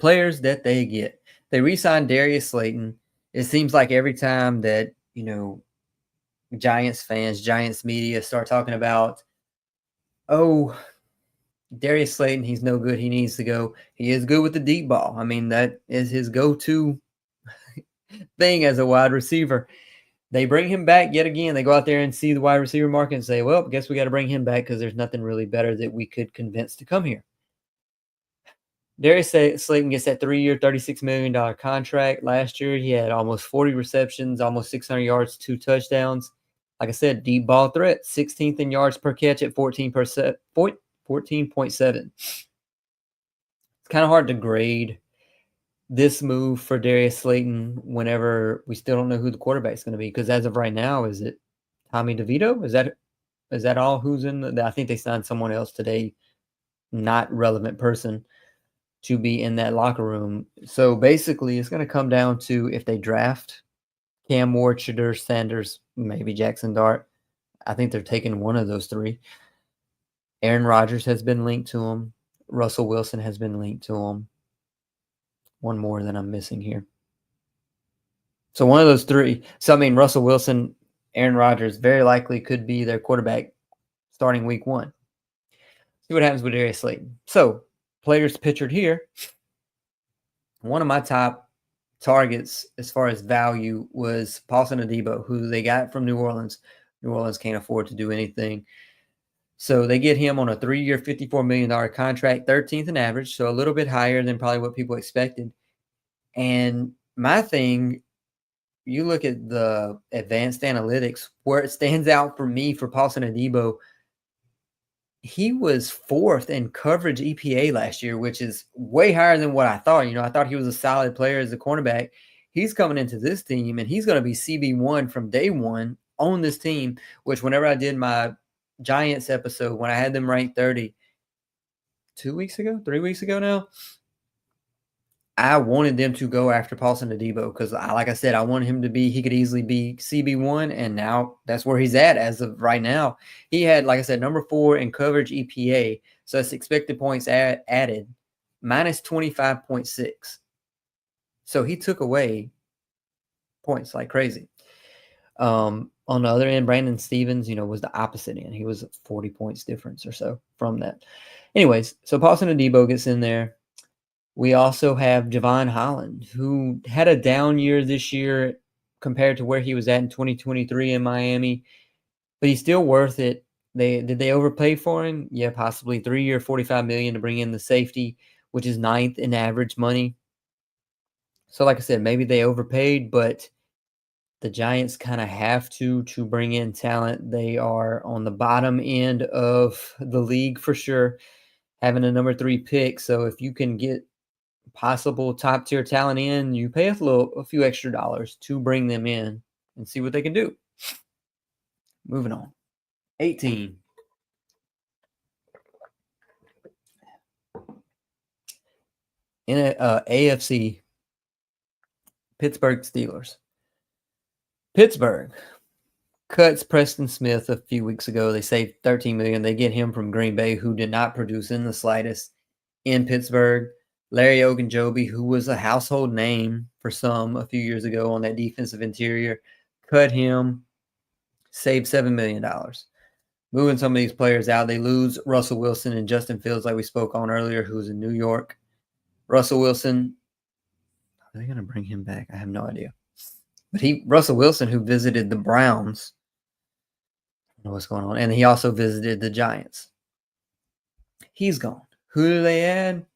Players that they get. They re-signed Darius Slayton. It seems like every time that, Giants fans, Giants media start talking about, oh, Darius Slayton, he's no good. He needs to go. He is good with the deep ball. I mean, that is his go-to thing as a wide receiver. They bring him back yet again. They go out there and see the wide receiver market and say, well, I guess we got to bring him back because there's nothing really better that we could convince to come here. Darius Slayton gets that 3-year, $36 million contract. Last year, he had almost 40 receptions, almost 600 yards, 2 touchdowns. Like I said, deep ball threat, 16th in yards per catch at 14.7. It's kind of hard to grade this move for Darius Slayton whenever we still don't know who the quarterback is going to be, because as of right now, is it Tommy DeVito? Is that all who's in I think they signed someone else today, not relevant person, to be in that locker room. So basically, it's going to come down to if they draft Cam Ward, Shedeur Sanders, maybe Jackson Dart. I think they're taking one of those 3. Aaron Rodgers has been linked to him. Russell Wilson has been linked to him. One more that I'm missing here. So one of those 3. So, I mean, Russell Wilson, Aaron Rodgers very likely could be their quarterback starting week 1. See what happens with Darius Slayton. So, players pictured here. One of my top targets as far as value was Paulson Adebo, who they got from New Orleans. New Orleans can't afford to do anything. So they get him on a 3-year, $54 million contract, 13th in average, so a little bit higher than probably what people expected. And my thing, you look at the advanced analytics, where it stands out for me for Paulson Adebo, he was 4th in coverage EPA last year, which is way higher than what I thought. I thought he was a solid player as a cornerback. He's coming into this team, and he's going to be CB1 from day one on this team, which whenever I did my Giants episode, when I had them ranked 30 3 weeks ago now, I wanted them to go after Paulson Adebo because, like I said, I wanted him to he could easily be CB1, and now that's where he's at as of right now. He had, like I said, number 4 in coverage EPA, so that's expected points added, minus 25.6. So he took away points like crazy. On the other end, Brandon Stevens, was the opposite end. He was 40 points difference or so from that. Anyways, so Paulson Adebo gets in there. We also have Javon Holland, who had a down year this year compared to where he was at in 2023 in Miami, but he's still worth it. Did they overpay for him? Yeah, possibly 3 year, $45 million to bring in the safety, which is ninth in average money. So, like I said, maybe they overpaid, but the Giants kind of have to bring in talent. They are on the bottom end of the league for sure, having a number 3 pick. So if you can get possible top tier talent in, you pay a few extra dollars to bring them in and see what they can do. Moving on. 18. In AFC, Pittsburgh Steelers. Pittsburgh cuts Preston Smith a few weeks ago. They saved $13 million. They get him from Green Bay, who did not produce in the slightest in Pittsburgh. Larry Ogunjobi, who was a household name for some a few years ago on that defensive interior, cut him, saved $7 million. Moving some of these players out, they lose Russell Wilson and Justin Fields, like we spoke on earlier, who's in New York. Russell Wilson, are they going to bring him back? I have no idea. But Russell Wilson, who visited the Browns, I don't know what's going on, and he also visited the Giants. He's gone. Who do they add?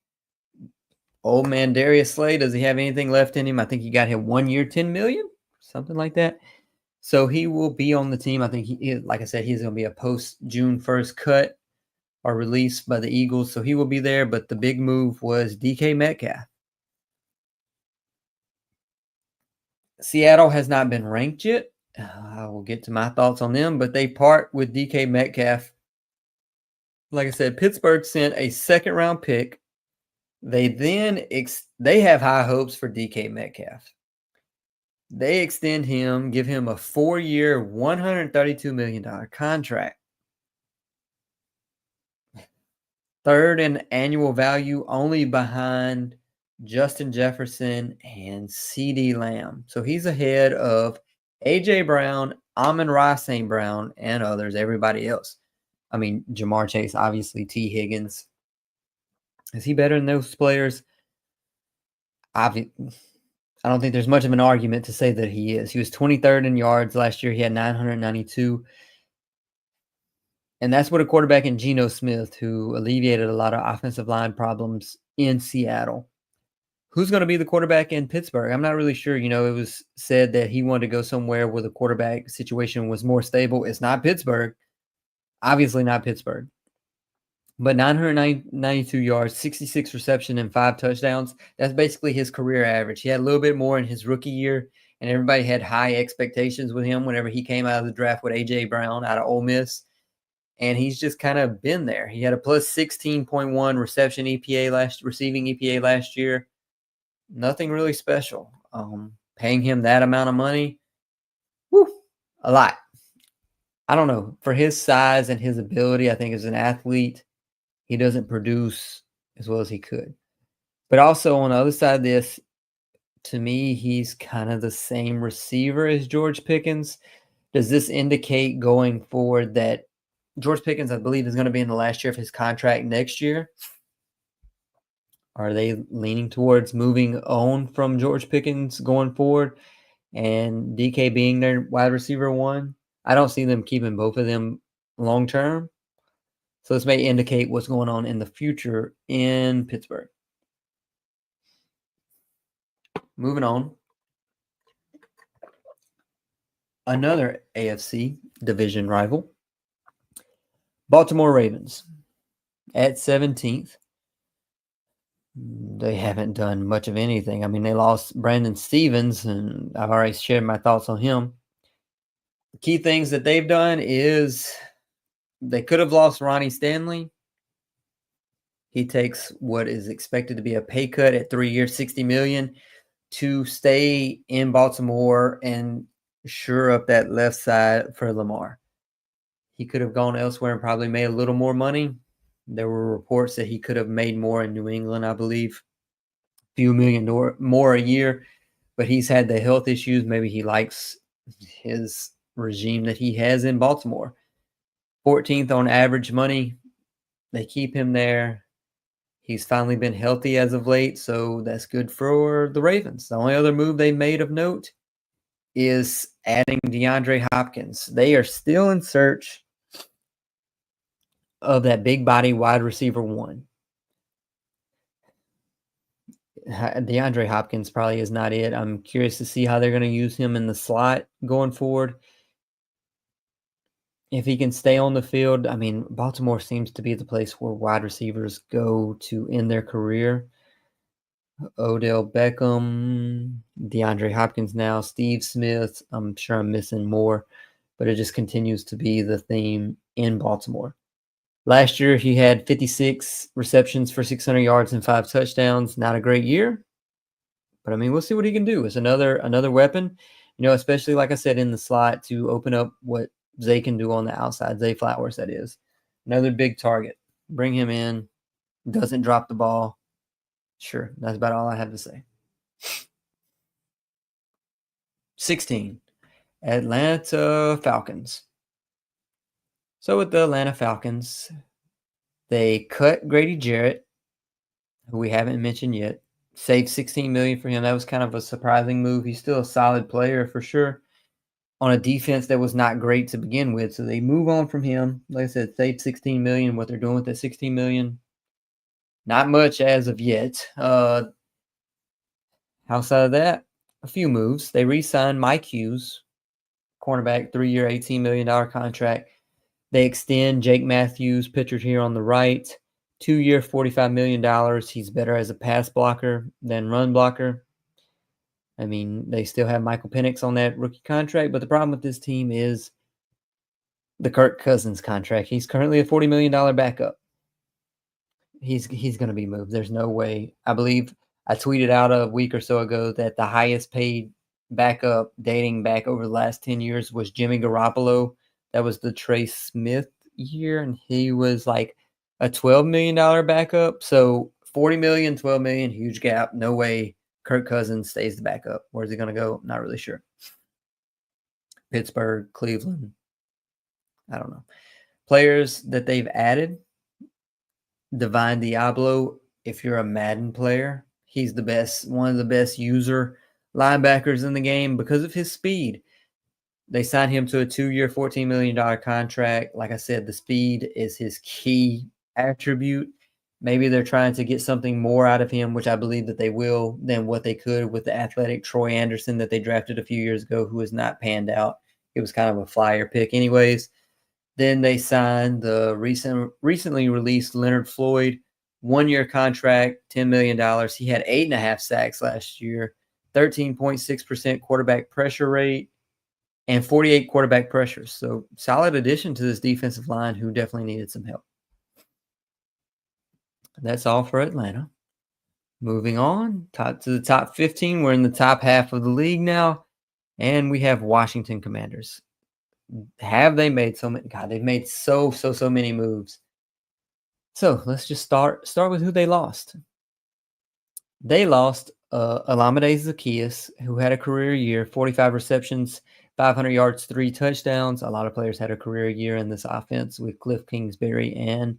Old man Darius Slay. Does he have anything left in him? I think he got him 1 year, $10 million, something like that. So he will be on the team. I think like I said, he's going to be a post June 1st cut or release by the Eagles. So he will be there. But the big move was DK Metcalf. Seattle has not been ranked yet. I will get to my thoughts on them, but they part with DK Metcalf. Like I said, Pittsburgh sent a second-round pick. They have high hopes for DK Metcalf. They extend him, give him a 4-year, $132 million contract. Third in annual value, only behind Justin Jefferson and CeeDee Lamb. So he's ahead of A.J. Brown, Amon-Ra St. Brown, and others, everybody else. I mean, Jamar Chase, obviously, T. Higgins. Is he better than those players? I don't think there's much of an argument to say that he is. He was 23rd in yards last year. He had 992. And that's what a quarterback in Geno Smith, who alleviated a lot of offensive line problems in Seattle. Who's going to be the quarterback in Pittsburgh? I'm not really sure. You know, it was said that he wanted to go somewhere where the quarterback situation was more stable. It's not Pittsburgh. Obviously not Pittsburgh. But 992 yards, 66 reception, and 5 touchdowns. That's basically his career average. He had a little bit more in his rookie year, and everybody had high expectations with him whenever he came out of the draft with A.J. Brown out of Ole Miss. And he's just kind of been there. He had a plus 16.1 receiving EPA last year. Nothing really special. Paying him that amount of money, a lot. I don't know. For his size and his ability, I think as an athlete, he doesn't produce as well as he could. But also on the other side of this, to me, he's kind of the same receiver as George Pickens. Does this indicate going forward that George Pickens, I believe, is going to be in the last year of his contract next year? Are they leaning towards moving on from George Pickens going forward and DK being their wide receiver 1? I don't see them keeping both of them long term. So this may indicate what's going on in the future in Pittsburgh. Moving on. Another AFC division rival. Baltimore Ravens at 17th. They haven't done much of anything. I mean, they lost Brandon Stevens, and I've already shared my thoughts on him. The key things that they've done is they could have lost Ronnie Stanley. He takes what is expected to be a pay cut at 3 years, $60 million, to stay in Baltimore and shore up that left side for Lamar. He could have gone elsewhere and probably made a little more money. There were reports that he could have made more in New England, I believe, a few million more a year, but he's had the health issues. Maybe he likes his regime that he has in Baltimore. 14th on average money. They keep him there. He's finally been healthy as of late, so that's good for the Ravens. The only other move they made of note is adding DeAndre Hopkins. They are still in search of that big body wide receiver one. DeAndre Hopkins probably is not it. I'm curious to see how they're going to use him in the slot going forward. If he can stay on the field, I mean, Baltimore seems to be the place where wide receivers go to end their career. Odell Beckham, DeAndre Hopkins now, Steve Smith. I'm sure I'm missing more, but it just continues to be the theme in Baltimore. Last year, he had 56 receptions for 600 yards and 5 touchdowns. Not a great year, but I mean, we'll see what he can do. It's another weapon, especially like I said in the slot to open up what Zay can do on the outside. Zay Flowers, that is. Another big target. Bring him in. Doesn't drop the ball. Sure, that's about all I have to say. 16, Atlanta Falcons. So with the Atlanta Falcons, they cut Grady Jarrett, who we haven't mentioned yet. Saved $16 million for him. That was kind of a surprising move. He's still a solid player for sure on a defense that was not great to begin with. So they move on from him. Like I said, saved $16 million. What they're doing with that $16 million, not much as of yet. Outside of that, a few moves. They re-signed Mike Hughes, cornerback, 3-year, $18 million contract. They extend Jake Matthews, pictured here on the right, 2-year, $45 million. He's better as a pass blocker than run blocker. I mean, they still have Michael Penix on that rookie contract, but the problem with this team is the Kirk Cousins contract. He's currently a $40 million backup. He's going to be moved. There's no way. I believe I tweeted out a week or so ago that the highest paid backup dating back over the last 10 years was Jimmy Garoppolo. That was the Trey Smith year, and he was like a $12 million backup. So $40 million, $12 million, huge gap. No way Kirk Cousins stays the backup. Where's he going to go? Not really sure. Pittsburgh, Cleveland. I don't know. Players that they've added. Divine Diablo, if you're a Madden player, he's the best, one of the best user linebackers in the game because of his speed. They signed him to a 2-year, $14 million contract. Like I said, the speed is his key attribute. Maybe they're trying to get something more out of him, which I believe that they will, than what they could with the athletic Troy Anderson that they drafted a few years ago, who has not panned out. It was kind of a flyer pick anyways. Then they signed the recently released Leonard Floyd, 1-year contract, $10 million. He had 8.5 sacks last year, 13.6% quarterback pressure rate, and 48 quarterback pressures. So solid addition to this defensive line who definitely needed some help. That's all for Atlanta. Moving on to the top 15. We're in the top half of the league now, and we have Washington Commanders. Have they made so many? God, they've made so many moves. So let's just start with who they lost. They lost Olamide Zaccheaus, who had a career year, 45 receptions, 500 yards, 3 touchdowns. A lot of players had a career year in this offense with Cliff Kingsbury and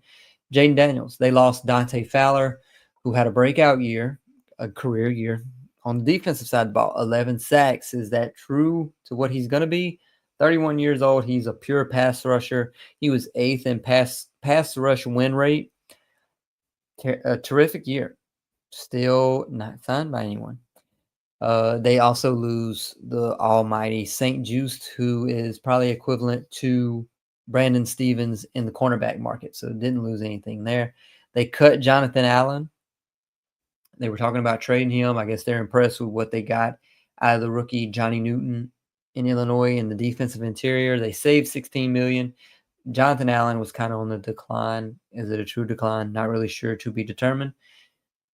Jaden Daniels. They lost Dante Fowler, who had a breakout year, a career year. On the defensive side of the ball, 11 sacks. Is that true to what he's going to be? 31 years old. He's a pure pass rusher. He was 8th in pass rush win rate. A terrific year. Still not signed by anyone. They also lose the almighty St. Juste, who is probably equivalent to Brandon Stevens in the cornerback market. So didn't lose anything there. They cut Jonathan Allen. They were talking about trading him. I guess they're impressed with what they got out of the rookie Johnny Newton in Illinois in the defensive interior. They saved $16 million. Jonathan Allen was kind of on the decline. Is it a true decline? Not really sure, to be determined.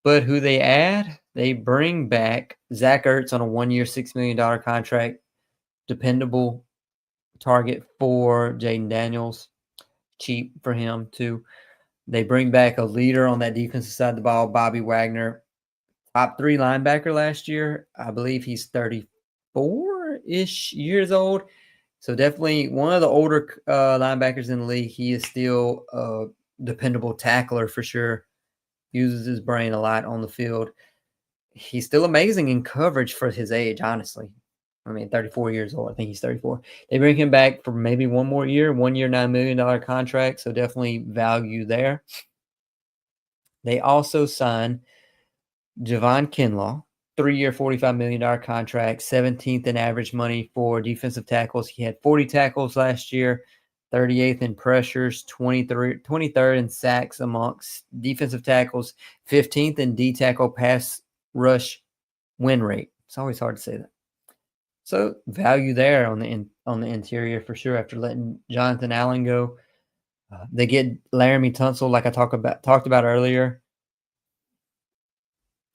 But who they add? They bring back Zach Ertz on a 1-year, $6 million contract. Dependable target for Jaden Daniels. Cheap for him, too. They bring back a leader on that defensive side of the ball, Bobby Wagner. Top 3 linebacker last year. I believe he's 34-ish years old. So definitely one of the older linebackers in the league. He is still a dependable tackler for sure. Uses his brain a lot on the field. He's still amazing in coverage for his age, honestly. 34 years old. I think he's 34. They bring him back for maybe one more year, 1 year, $9 million contract. So definitely value there. They also signed Javon Kinlaw, 3-year, $45 million contract, 17th in average money for defensive tackles. He had 40 tackles last year, 38th in pressures, 23rd in sacks amongst defensive tackles, 15th in D-tackle pass rush win rate. It's always hard to say that. So value there on the interior for sure. After letting Jonathan Allen go, they get Laramie Tunsil, like I talked about earlier.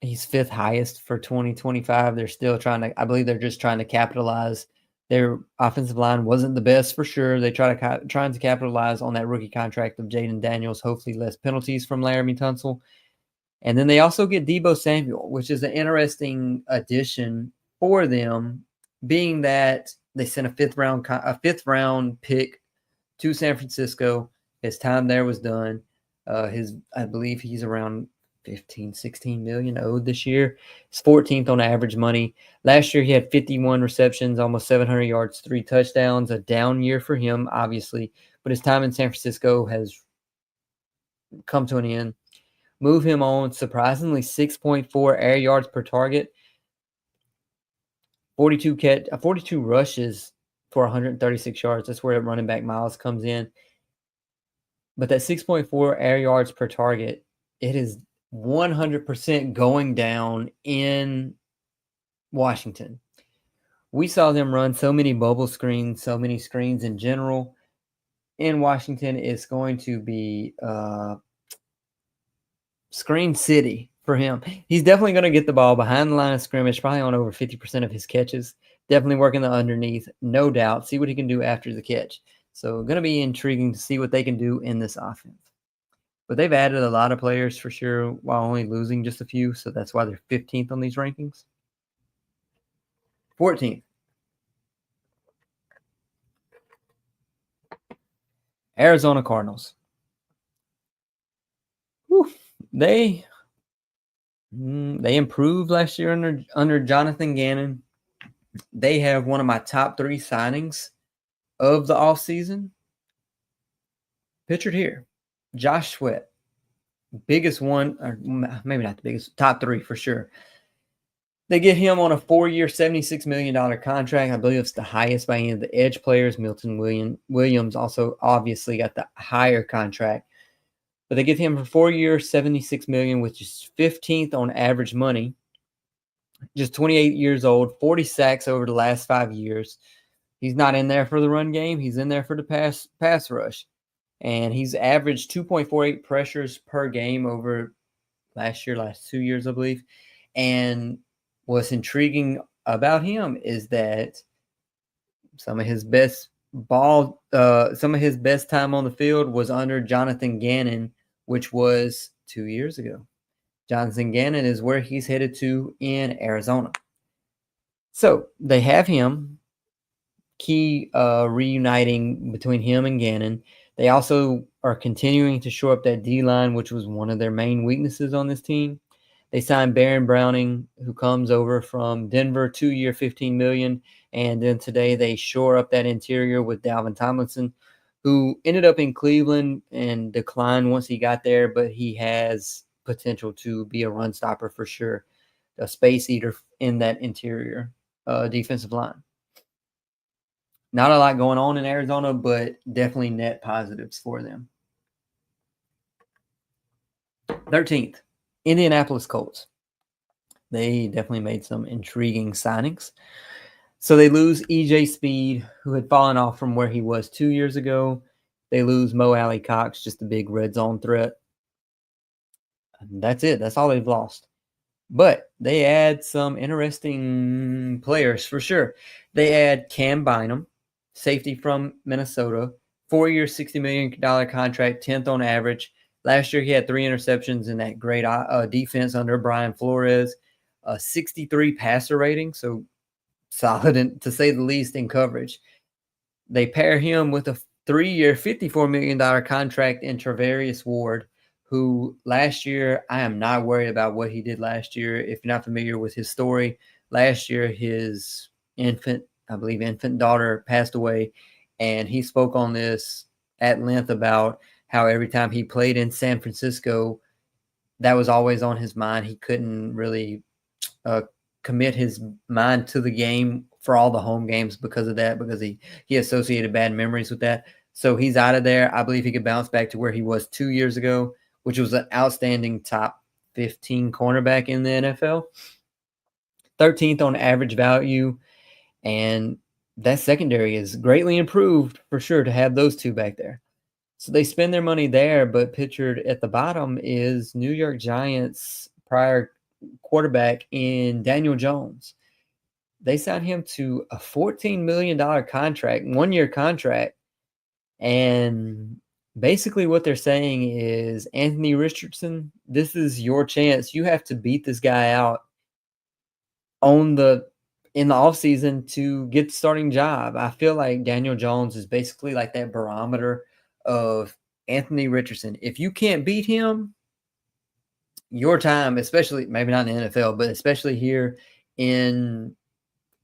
He's 5th highest for 2025. They're still I believe they're just trying to capitalize. Their offensive line wasn't the best for sure. They trying to capitalize on that rookie contract of Jaden Daniels. Hopefully less penalties from Laramie Tunsil. And then they also get Deebo Samuel, which is an interesting addition for them, being that they sent a fifth round pick to San Francisco. His time there was done. I believe he's around 15, 16 million owed this year. He's 14th on average money. Last year he had 51 receptions, almost 700 yards, 3 touchdowns. A down year for him, obviously, but his time in San Francisco has come to an end. Move him on, surprisingly, 6.4 air yards per target, 42 rushes for 136 yards. That's where running back Miles comes in. But that 6.4 air yards per target, it is 100% going down in Washington. We saw them run so many bubble screens, so many screens in general. In Washington, it's going to be screen city for him. He's definitely going to get the ball behind the line of scrimmage, probably on over 50% of his catches. Definitely working the underneath, no doubt. See what he can do after the catch. So going to be intriguing to see what they can do in this offense. But they've added a lot of players for sure while only losing just a few. So that's why they're 15th on these rankings. 14th. Arizona Cardinals. Whew. They improved last year under Jonathan Gannon. They have one of my top 3 signings of the offseason. Pictured here. Josh Sweat. Biggest one, or maybe not the biggest, top 3 for sure. They get him on a 4-year, $76 million contract. I believe it's the highest by any of the edge players. Milton Williams also obviously got the higher contract. But they get him for 4 years, $76 million, which is 15th on average money. Just 28 years old, 40 sacks over the last 5 years. He's not in there for the run game. He's in there for the pass rush. And he's averaged 2.48 pressures per game over last 2 years, I believe. And what's intriguing about him is that some of his best time on the field was under Jonathan Gannon, which was 2 years ago. Jonathan Gannon is where he's headed to in Arizona. So they have him, key reuniting between him and Gannon. They also are continuing to shore up that D-line, which was one of their main weaknesses on this team. They signed Baron Browning, who comes over from Denver, 2-year, $15 million. And then today they shore up that interior with Dalvin Tomlinson, who ended up in Cleveland and declined once he got there, but he has potential to be a run stopper for sure, a space eater in that interior defensive line. Not a lot going on in Arizona, but definitely net positives for them. 13th, Indianapolis Colts. They definitely made some intriguing signings. So they lose E.J. Speed, who had fallen off from where he was 2 years ago. They lose Mo Alley Cox, just a big red zone threat. And that's it. That's all they've lost. But they add some interesting players for sure. They add Cam Bynum, safety from Minnesota, 4-year, $60 million contract, 10th on average. Last year, he had 3 interceptions in that great defense under Brian Flores, 63 passer rating, so solid, to say the least, in coverage. They pair him with a 3-year, $54 million contract in Travarius Ward, who last year, I am not worried about what he did last year. If you're not familiar with his story, last year his infant daughter passed away, and he spoke on this at length about how every time he played in San Francisco, that was always on his mind. He couldn't really commit his mind to the game for all the home games because of that, because he associated bad memories with that. So he's out of there. I believe he could bounce back to where he was 2 years ago, which was an outstanding top 15 cornerback in the NFL. 13th on average value, and that secondary is greatly improved for sure to have those two back there. So they spend their money there, but pictured at the bottom is New York Giants prior quarterback in Daniel Jones. They signed him to a $14 million contract, 1-year contract. And basically what they're saying is, Anthony Richardson, this is your chance. You have to beat this guy out in the offseason to get the starting job. I feel like Daniel Jones is basically like that barometer of Anthony Richardson. If you can't beat him, your time, especially maybe not in the NFL, but especially here in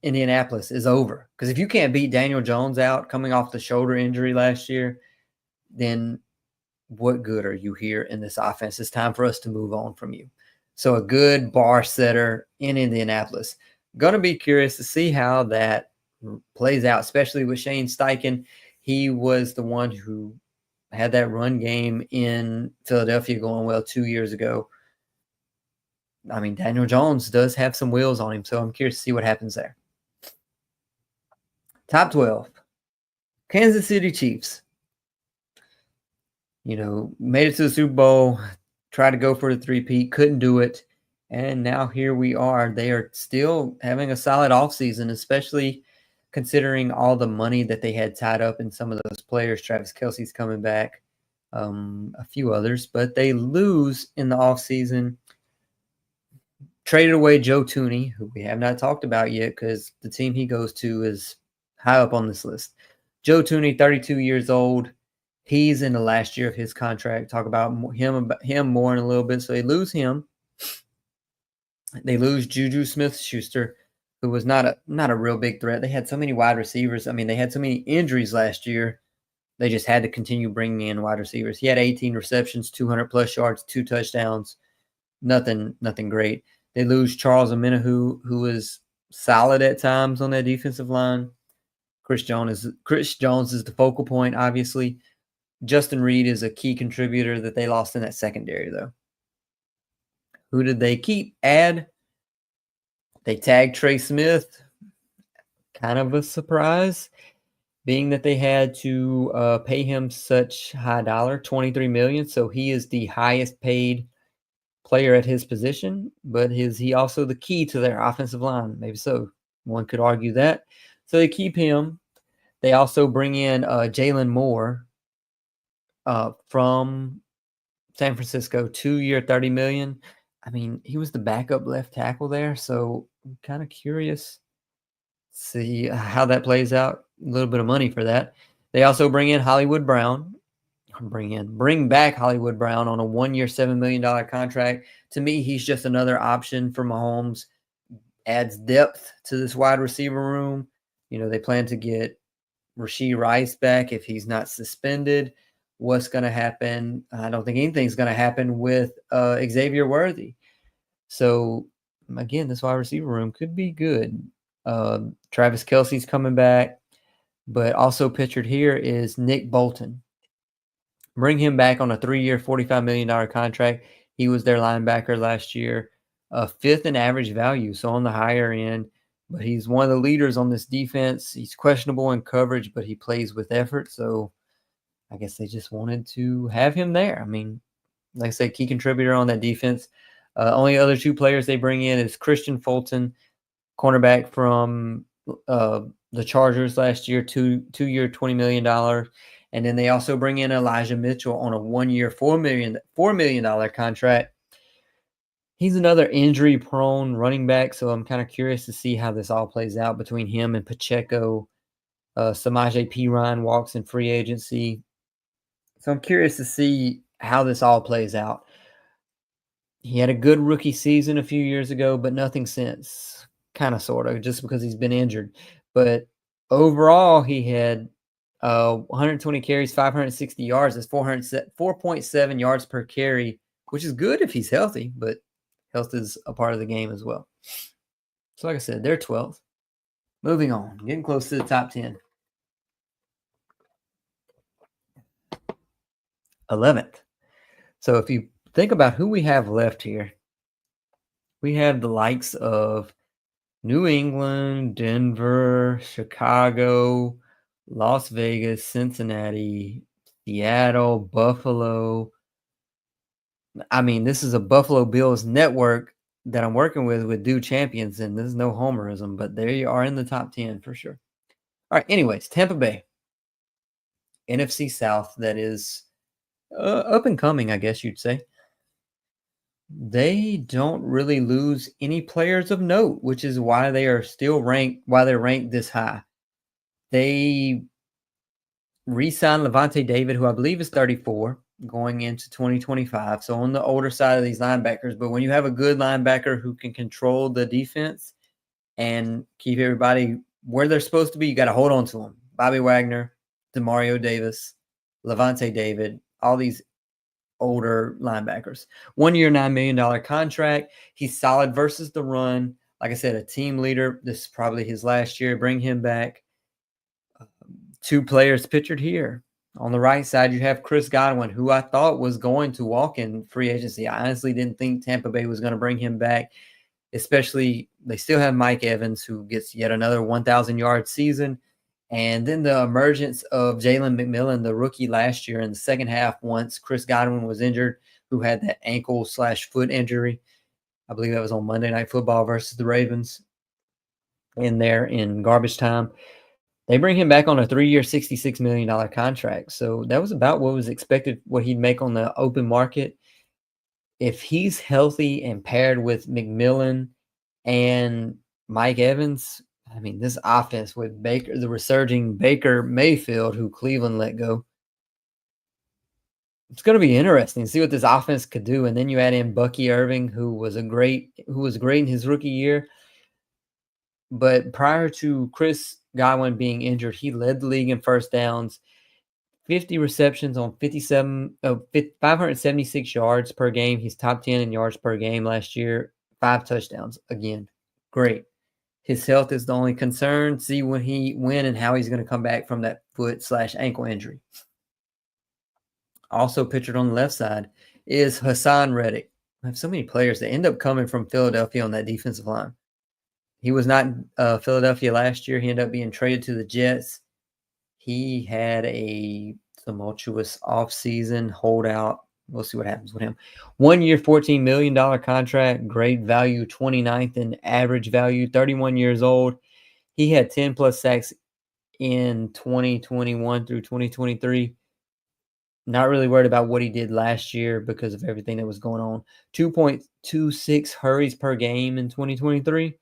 Indianapolis, is over. Because if you can't beat Daniel Jones out coming off the shoulder injury last year, then what good are you here in this offense? It's time for us to move on from you. So a good bar setter in Indianapolis. Going to be curious to see how that plays out, especially with Shane Steichen. He was the one who had that run game in Philadelphia going well 2 years ago. I mean, Daniel Jones does have some wheels on him, so I'm curious to see what happens there. Top 12, Kansas City Chiefs. Made it to the Super Bowl, tried to go for the three-peat, couldn't do it, and now here we are. They are still having a solid offseason, especially considering all the money that they had tied up in some of those players. Travis Kelce's coming back, a few others, but they lose in the offseason. Traded away Joe Thuney, who we have not talked about yet because the team he goes to is high up on this list. Joe Thuney, 32 years old. He's in the last year of his contract. Talk about him more in a little bit. So they lose him. They lose Juju Smith-Schuster, who was not a real big threat. They had so many wide receivers. I mean, they had so many injuries last year. They just had to continue bringing in wide receivers. He had 18 receptions, 200-plus yards, 2 touchdowns. Nothing great. They lose Charles Omenihu, who is solid at times on that defensive line. Chris Jones is the focal point, obviously. Justin Reed is a key contributor that they lost in that secondary, though. Who did they keep? They tagged Trey Smith. Kind of a surprise, being that they had to pay him such high dollar, $23 million. So he is the highest paid player at his position, but is he also the key to their offensive line? Maybe so. One could argue that. So they keep him. They also bring in Jalen Moore from San Francisco, 2-year, $30 million. I mean, he was the backup left tackle there, so I'm kind of curious to see how that plays out. A little bit of money for that. They also bring in Hollywood Brown. Bring back Hollywood Brown on a 1-year, $7 million contract. To me, he's just another option for Mahomes. Adds depth to this wide receiver room. They plan to get Rashee Rice back if he's not suspended. What's going to happen? I don't think anything's going to happen with Xavier Worthy. So, again, this wide receiver room could be good. Travis Kelce's coming back. But also pictured here is Nick Bolton. Bring him back on a 3-year, $45 million contract. He was their linebacker last year. 5th in average value, so on the higher end. But he's one of the leaders on this defense. He's questionable in coverage, but he plays with effort. So I guess they just wanted to have him there. I mean, like I said, key contributor on that defense. Only other 2 players they bring in is Christian Fulton, cornerback from the Chargers last year, 2-year, $20 million. And then they also bring in Elijah Mitchell on a 1-year, $4 million contract. He's another injury-prone running back, so I'm kind of curious to see how this all plays out between him and Pacheco. Samaje Perine walks in free agency. So I'm curious to see how this all plays out. He had a good rookie season a few years ago, but nothing since. kind of, sort of, just because he's been injured. But overall, he had 120 carries, 560 yards. That's 4.7 yards per carry, which is good if he's healthy, but health is a part of the game as well. So like I said, they're 12th. Moving on, getting close to the top 10. 11th. So if you think about who we have left here, we have the likes of New England, Denver, Chicago, Las Vegas, Cincinnati, Seattle, Buffalo. I mean, this is a Buffalo Bills network that I'm working with DueChampions, and there's no homerism, but they are in the top 10 for sure. All right, anyways, Tampa Bay, NFC South, that is up and coming, I guess you'd say. They don't really lose any players of note, which is why they are still ranked, why they're ranked this high. They re-signed Levante David, who I believe is 34, going into 2025. So on the older side of these linebackers. But when you have a good linebacker who can control the defense and keep everybody where they're supposed to be, you got to hold on to them. Bobby Wagner, Demario Davis, Levante David, all these older linebackers. 1 year, $9 million contract. He's solid versus the run. Like I said, a team leader. This is probably his last year. Bring him back. Two players pictured here. On the right side, you have Chris Godwin, who I thought was going to walk in free agency. I honestly didn't think Tampa Bay was going to bring him back, especially they still have Mike Evans, who gets yet another 1,000-yard season. And then the emergence of Jalen McMillan, the rookie last year in the second half, once Chris Godwin was injured, who had that ankle/foot injury. I believe that was on Monday Night Football versus the Ravens in there in garbage time. They bring him back on a 3-year, $66 million contract. So that was about what was expected, what he'd make on the open market. If he's healthy and paired with McMillan and Mike Evans, I mean, this offense with Baker, the resurging Baker Mayfield, who Cleveland let go, it's going to be interesting to see what this offense could do. And then you add in Bucky Irving, who was great in his rookie year. But prior to Chris Godwin being injured, he led the league in first downs, 50 receptions on 576 yards per game. He's top 10 in yards per game last year, 5 touchdowns. Again, great. His health is the only concern. See when and how he's going to come back from that foot/ankle injury. Also pictured on the left side is Hassan Reddick. I have so many players that end up coming from Philadelphia on that defensive line. He was not in Philadelphia last year. He ended up being traded to the Jets. He had a tumultuous offseason holdout. We'll see what happens with him. 1 year, $14 million contract, grade value, 29th in average value, 31 years old. He had 10-plus sacks in 2021 through 2023. Not really worried about what he did last year because of everything that was going on. 2.26 hurries per game in 2023.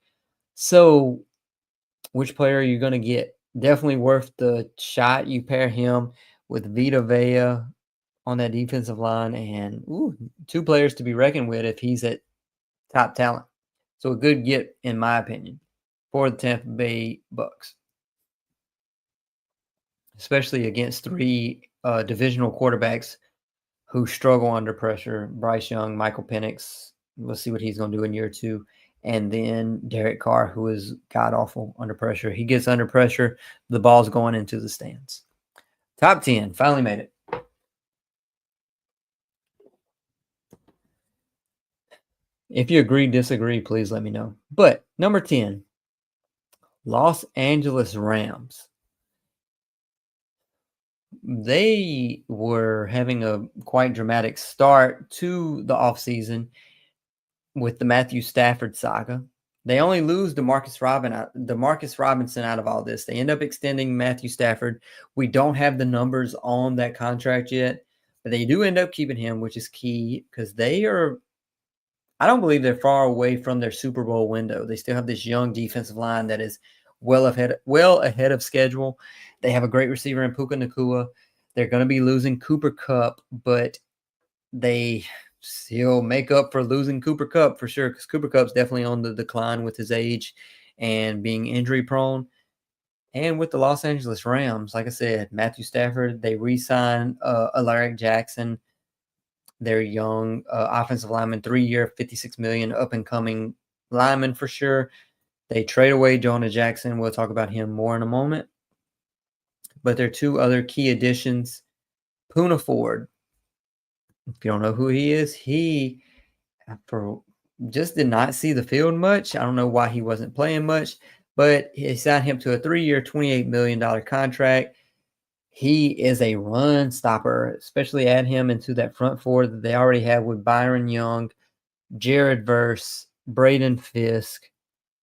So which player are you going to get? Definitely worth the shot. You pair him with Vita Vea on that defensive line, and 2 players to be reckoned with if he's at top talent. So a good get, in my opinion, for the Tampa Bay Bucks, especially against 3 divisional quarterbacks who struggle under pressure. Bryce Young, Michael Penix. We'll see what he's going to do in year 2. And then Derek Carr, who is god-awful under pressure. He gets under pressure, the ball's going into the stands. Top 10, finally made it. If you agree, disagree, please let me know. But number 10, Los Angeles Rams. They were having a quite dramatic start to the offseason with the Matthew Stafford saga. They only lose DeMarcus Robinson out of all this. They end up extending Matthew Stafford. We don't have the numbers on that contract yet, but they do end up keeping him, which is key because I don't believe they're far away from their Super Bowl window. They still have this young defensive line that is well ahead of schedule. They have a great receiver in Puka Nacua. They're going to be losing Cooper Kupp, but they still make up for losing Cooper Kupp for sure, because Cooper Kupp's definitely on the decline with his age and being injury prone. And with the Los Angeles Rams, like I said, Matthew Stafford, they re-signed Alaric Jackson, their young offensive lineman, 3-year, $56 million, up-and-coming lineman for sure. They trade away Jonah Jackson. We'll talk about him more in a moment. But there are two other key additions. Poona Ford, if you don't know who he is, he just did not see the field much. I don't know why he wasn't playing much, but he signed him to a 3-year, $28 million contract. He is a run stopper, especially add him into that front four that they already have with Byron Young, Jared Verse, Braden Fisk,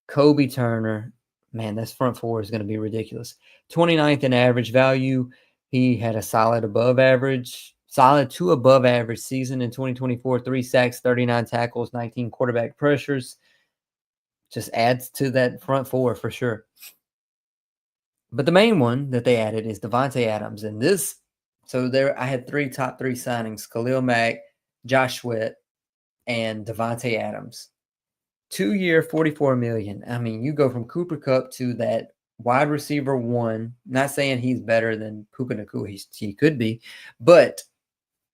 Kobe Turner. Man, this front four is going to be ridiculous. 29th in average value. He had a solid to above average season in 2024. 3 sacks, 39 tackles, 19 quarterback pressures. Just adds to that front four for sure. But the main one that they added is Devontae Adams. And I had top three signings: Khalil Mack, Josh Sweat, and Devontae Adams. 2-year, $44 million. I mean, you go from Cooper Kupp to that wide receiver one. Not saying he's better than Puka Nacua. He could be, but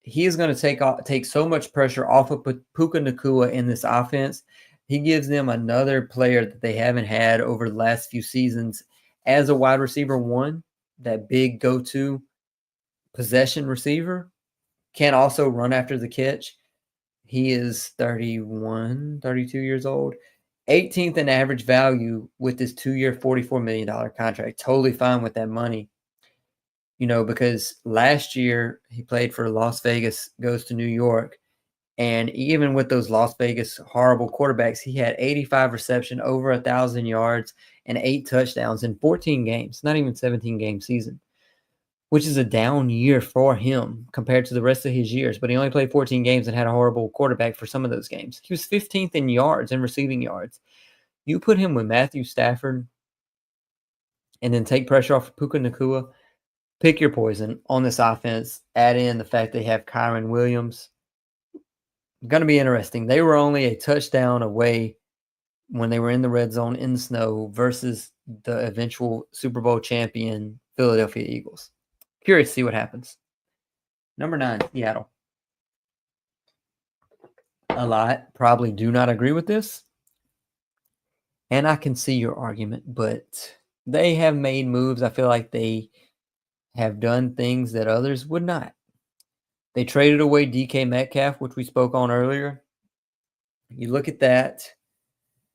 he is going to take so much pressure off of Puka Nacua in this offense. He gives them another player that they haven't had over the last few seasons as a wide receiver one, that big go-to possession receiver. Can also run after the catch. He is 32 years old. 18th in average value with this 2-year, $44 million contract. Totally fine with that money. Because last year he played for Las Vegas, goes to New York. And even with those Las Vegas horrible quarterbacks, he had 85 reception, over 1,000 yards, and 8 touchdowns in 14 games, not even 17-game season, which is a down year for him compared to the rest of his years. But he only played 14 games and had a horrible quarterback for some of those games. He was 15th in yards and receiving yards. You put him with Matthew Stafford and then take pressure off of Puka Nacua, pick your poison on this offense, add in the fact they have Kyron Williams. Going to be interesting. They were only a touchdown away when they were in the red zone in the snow versus the eventual Super Bowl champion Philadelphia Eagles. Curious to see what happens. Number 9, Seattle. A lot probably do not agree with this. And I can see your argument, but they have made moves. I feel like they have done things that others would not. They traded away DK Metcalf, which we spoke on earlier. You look at that.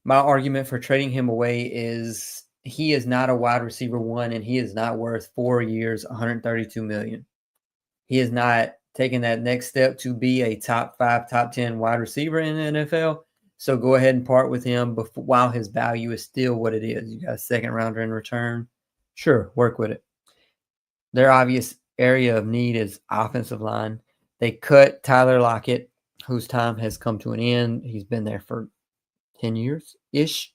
My argument for trading him away is he is not a wide receiver one, and he is not worth 4 years, $132 million. He is not taking that next step to be a top 5, top 10 wide receiver in the NFL. So go ahead and part with him while his value is still what it is. You got a second rounder in return. Sure, work with it. Their obvious area of need is offensive line. They cut Tyler Lockett, whose time has come to an end. He's been there for 10 years-ish.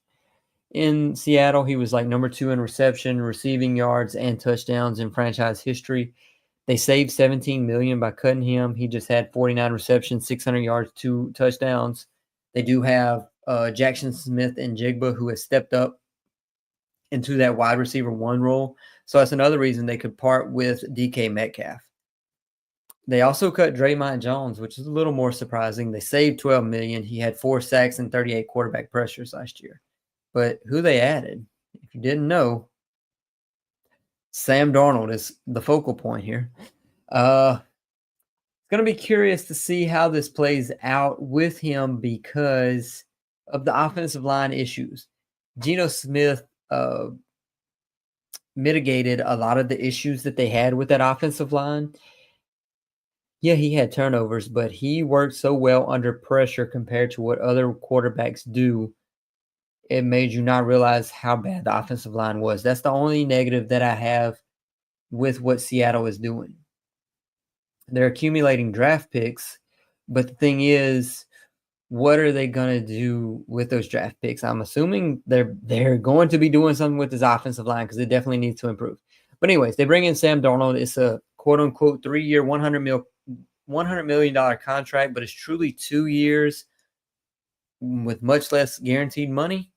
In Seattle, he was like number 2 in reception, receiving yards, and touchdowns in franchise history. They saved $17 million by cutting him. He just had 49 receptions, 600 yards, 2 touchdowns. They do have Jackson Smith and Jigba, who has stepped up into that wide receiver one role. So that's another reason they could part with DK Metcalf. They also cut Draymond Jones, which is a little more surprising. They saved $12 million. He had 4 sacks and 38 quarterback pressures last year. But who they added, if you didn't know, Sam Darnold is the focal point here. It's going to be curious to see how this plays out with him because of the offensive line issues. Geno Smith mitigated a lot of the issues that they had with that offensive line. Yeah, he had turnovers, but he worked so well under pressure compared to what other quarterbacks do. It made you not realize how bad the offensive line was. That's the only negative that I have with what Seattle is doing. They're accumulating draft picks, but the thing is, what are they going to do with those draft picks? I'm assuming they're going to be doing something with this offensive line because it definitely needs to improve. But anyways, they bring in Sam Darnold. It's a quote-unquote 3-year, $100 million contract, but it's truly 2 years with much less guaranteed money.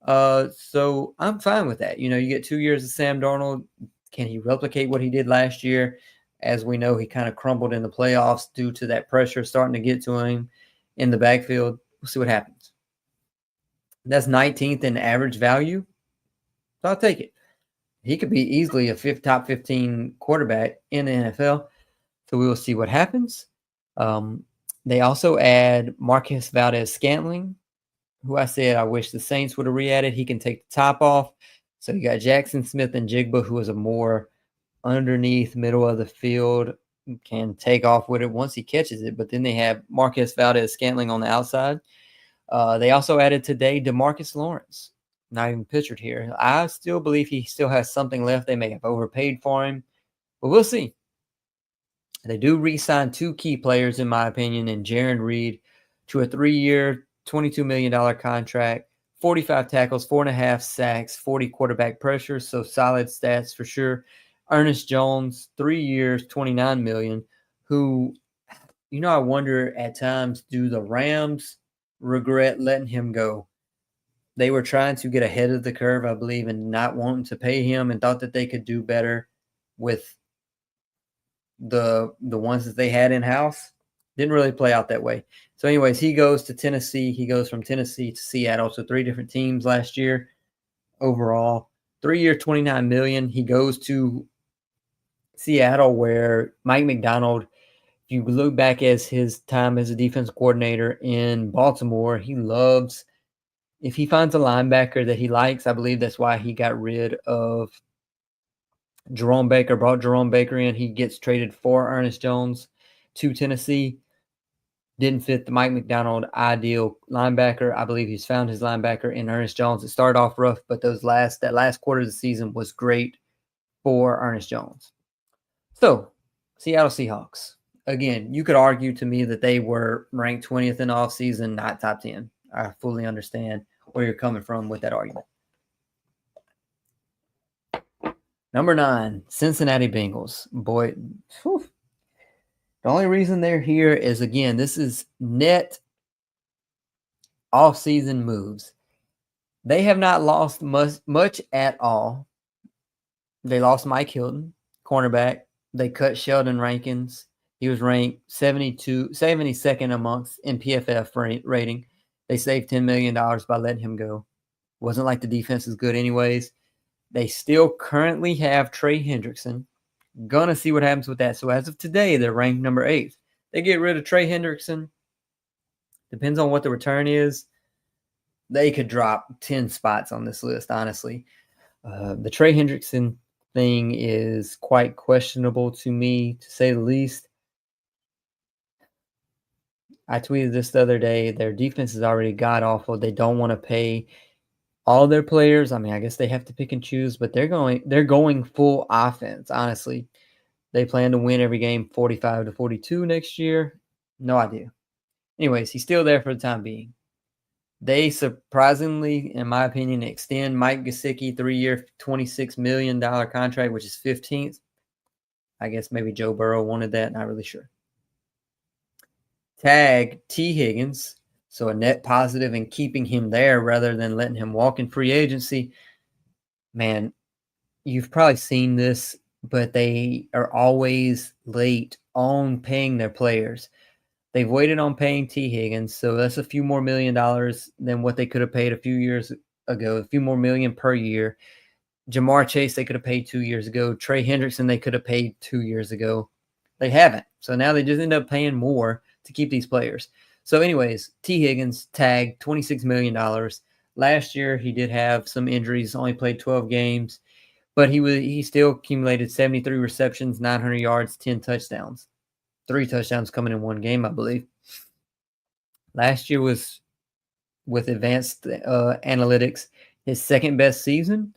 So I'm fine with that. You get 2 years of Sam Darnold. Can he replicate what he did last year? As we know, he kind of crumbled in the playoffs due to that pressure starting to get to him in the backfield. We'll see what happens. That's 19th in average value. So I'll take it. He could be easily a top 15 quarterback in the NFL. So we will see what happens. They also add Marcus Valdez-Scantling, who I said I wish the Saints would have re-added. He can take the top off. So you got Jackson Smith and Jigba, who is a more underneath middle of the field, can take off with it once he catches it. But then they have Marcus Valdez-Scantling on the outside. They also added today DeMarcus Lawrence, not even pictured here. I still believe he still has something left. They may have overpaid for him, but we'll see. They do re-sign 2 key players, in my opinion, and Jaron Reed to a 3-year, $22 million contract, 45 tackles, 4.5 sacks, 40 quarterback pressures, so solid stats for sure. Ernest Jones, 3 years, $29 million, who, I wonder at times, do the Rams regret letting him go? They were trying to get ahead of the curve, I believe, and not wanting to pay him, and thought that they could do better with the ones that they had in-house. Didn't really play out that way. So anyways, he goes to Tennessee. He goes from Tennessee to Seattle. So 3 different teams last year overall. 3-year, $29 million. He goes to Seattle, where Mike McDonald, if you look back as his time as a defensive coordinator in Baltimore, he loves, if he finds a linebacker that he likes, I believe that's why he got rid of Jerome Baker, brought Jerome Baker in. He gets traded for Ernest Jones to Tennessee. Didn't fit the Mike McDonald ideal linebacker. I believe he's found his linebacker in Ernest Jones. It started off rough, but that last quarter of the season was great for Ernest Jones. So, Seattle Seahawks. Again, you could argue to me that they were ranked 20th in the offseason, not top 10. I fully understand where you're coming from with that argument. Number 9, Cincinnati Bengals. Boy, whew. The only reason they're here is, again, this is net off-season moves. They have not lost much at all. They lost Mike Hilton, cornerback. They cut Sheldon Rankins. He was ranked 72nd amongst in PFF rating. They saved $10 million by letting him go. Wasn't like the defense is good anyways. They still currently have Trey Hendrickson. Gonna see what happens with that. So as of today, they're ranked number 8. They get rid of Trey Hendrickson. Depends on what the return is. They could drop 10 spots on this list, honestly. The Trey Hendrickson thing is quite questionable to me, to say the least. I tweeted this the other day. Their defense is already god-awful. They don't want to pay all their players. I mean, I guess they have to pick and choose, but they're going full offense, honestly. They plan to win every game 45-42 next year. No idea. Anyways, he's still there for the time being. They surprisingly, in my opinion, extend Mike Gesicki 3-year, $26 million contract, which is 15th. I guess maybe Joe Burrow wanted that. Not really sure. Tag T. Higgins. So a net positive in keeping him there rather than letting him walk in free agency. Man, you've probably seen this, but they are always late on paying their players. They've waited on paying T. Higgins, so that's a few more $1 million than what they could have paid a few years ago, a few more million per year. Jamar Chase, they could have paid 2 years ago. Trey Hendrickson, they could have paid 2 years ago. They haven't. So now they just end up paying more to keep these players. So anyways, T. Higgins tagged $26 million. Last year, he did have some injuries, only played 12 games, but he still accumulated 73 receptions, 900 yards, 10 touchdowns. 3 touchdowns coming in one game, I believe. Last year was, with advanced analytics, his second best season.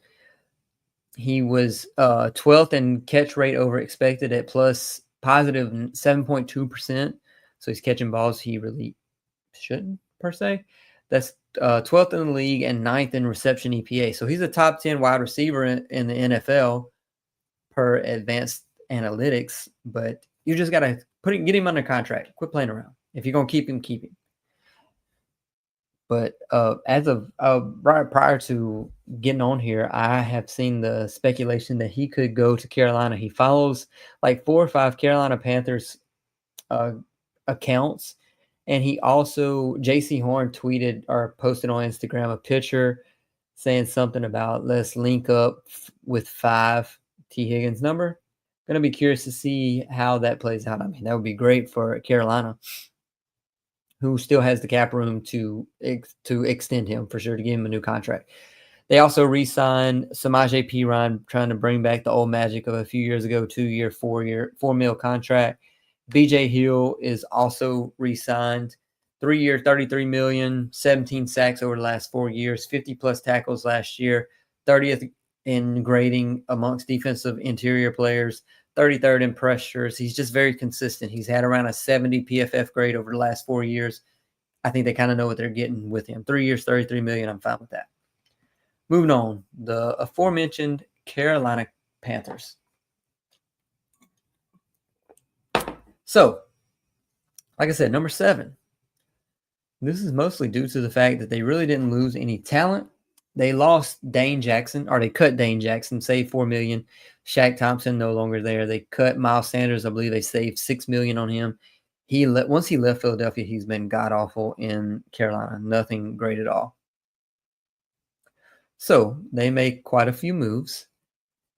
He was 12th in catch rate over expected at positive 7.2%. So he's catching balls he really shouldn't, per se. That's 12th in the league and 9th in reception EPA. So he's a top 10 wide receiver in the NFL per advanced analytics. But you just got to get him under contract. Quit playing around. If you're going to keep him, keep him. But as of right prior to getting on here, I have seen the speculation that he could go to Carolina. He follows like 4 or 5 Carolina Panthers accounts, and he also J.C. Horn tweeted or posted on Instagram a picture saying something about let's link up with 5 T. Higgins number. Going to be curious to see how that plays out. I mean, that would be great for Carolina, who still has the cap room to extend him for sure, to give him a new contract. They also re-signed Samaje Perine, trying to bring back the old magic of a few years ago, 2-year, $4 million contract. BJ Hill is also re-signed, 3-year, $33 million, 17 sacks over the last 4 years, 50-plus tackles last year, 30th in grading amongst defensive interior players, 33rd in pressures. He's just very consistent. He's had around a 70 PFF grade over the last 4 years. I think they kind of know what they're getting with him. 3 years, $33 million. I'm fine with that. Moving on, the aforementioned Carolina Panthers. So, like I said, number 7. This is mostly due to the fact that they really didn't lose any talent. They lost Dane Jackson, or they cut Dane Jackson, saved $4 million. Shaq Thompson no longer there. They cut Miles Sanders. I believe they saved $6 million on him. Once he left Philadelphia, he's been god-awful in Carolina. Nothing great at all. So they make quite a few moves.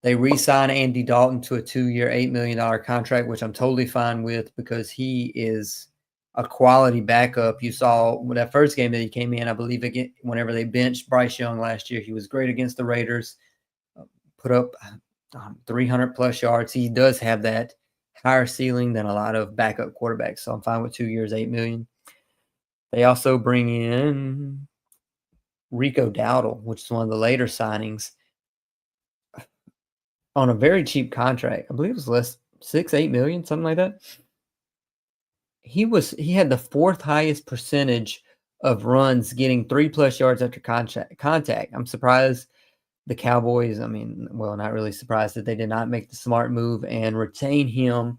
They re-sign Andy Dalton to a 2-year, $8 million contract, which I'm totally fine with because he is a quality backup. You saw with that first game that he came in, I believe, again, whenever they benched Bryce Young last year, he was great against the Raiders, put up 300-plus yards. He does have that higher ceiling than a lot of backup quarterbacks, so I'm fine with 2 years, $8 million. They also bring in Rico Dowdle, which is one of the later signings, on a very cheap contract. I believe it was less, $6-8 million, something like that. He had the 4th highest percentage of runs getting 3+ yards after contact. I'm surprised the Cowboys, not really surprised that they did not make the smart move and retain him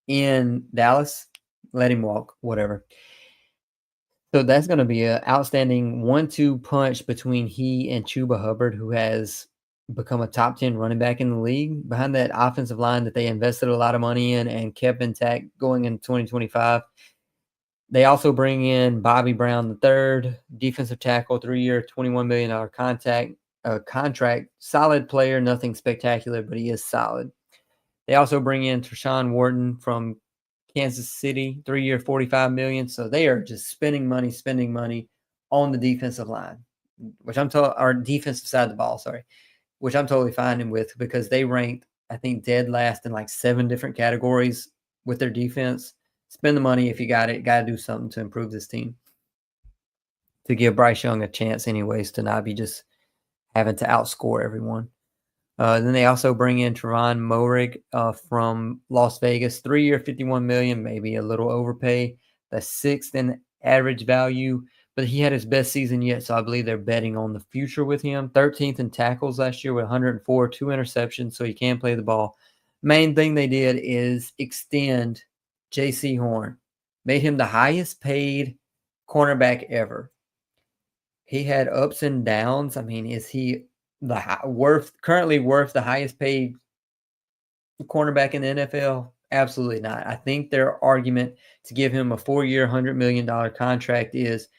in Dallas. Let him walk, whatever. So that's going to be an outstanding 1-2 punch between he and Chuba Hubbard, who has become a top 10 running back in the league behind that offensive line that they invested a lot of money in and kept intact going in 2025. They also bring in Bobby Brown III, defensive tackle, 3-year, $21 million contract. Solid player, nothing spectacular, but he is solid. They also bring in Treshaun Wharton from Kansas City, 3-year, $45 million. So they are just spending money on the defensive line, or defensive side of the ball, which I'm totally fine with because they ranked, I think, dead last in like 7 different categories with their defense. Spend the money if you got it. Got to do something to improve this team, to give Bryce Young a chance anyways to not be just having to outscore everyone. Then they also bring in Trevon Moehrig from Las Vegas, 3-year, $51 million, maybe a little overpay. The 6th in average value, but he had his best season yet, so I believe they're betting on the future with him. 13th in tackles last year with 104, 2 interceptions, so he can play the ball. Main thing they did is extend J.C. Horn, made him the highest paid cornerback ever. He had ups and downs. Is he currently worth the highest paid cornerback in the NFL? Absolutely not. I think their argument to give him a 4-year, $100 million contract is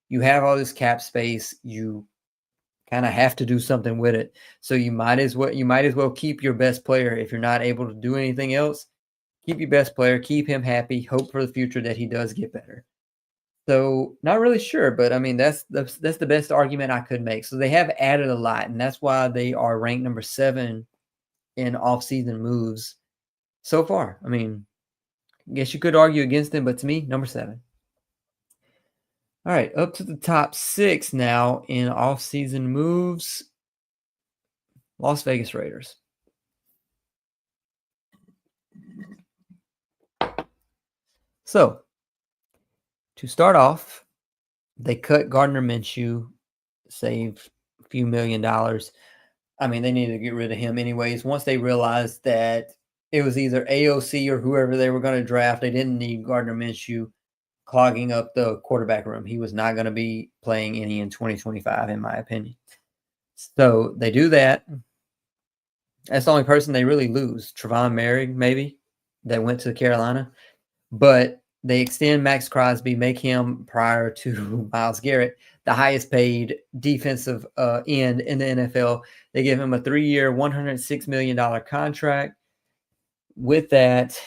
you have all this cap space. You kind of have to do something with it. So you might as well keep your best player. If you're not able to do anything else, keep your best player, keep him happy, hope for the future that he does get better. So not really sure, but that's the best argument I could make. So they have added a lot, and that's why they are ranked number 7 in offseason moves so far. I guess you could argue against them, but to me, number 7. All right, up to the top 6 now in offseason moves. Las Vegas Raiders. So, to start off, they cut Gardner Minshew, save a few $1 million. They needed to get rid of him anyways. Once they realized that it was either AOC or whoever they were going to draft, they didn't need Gardner Minshew. clogging up the quarterback room. He was not going to be playing any in 2025, in my opinion. So they do that. That's the only person they really lose. Trevon Merrick, maybe, that went to Carolina. But they extend Max Crosby, make him, prior to Myles Garrett, the highest paid defensive end in the NFL. They give him a 3-year, $106 million contract. With that,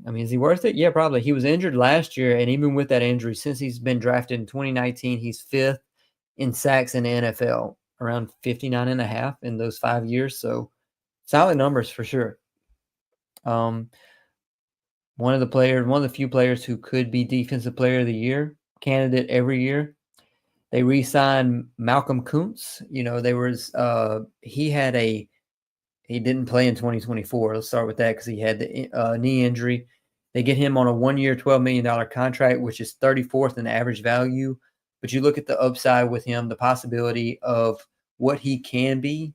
I mean, is he worth it? Yeah, probably. He was injured last year, and even with that injury, since he's been drafted in 2019, he's 5th in sacks in the NFL, around 59.5 in those 5 years. So solid numbers for sure. One of the few players who could be Defensive Player of the Year candidate every year. They re-signed Malcolm Kuntz. You know, he didn't play in 2024. Let's start with that because he had the knee injury. They get him on a 1-year, $12 million contract, which is 34th in average value. But you look at the upside with him, the possibility of what he can be,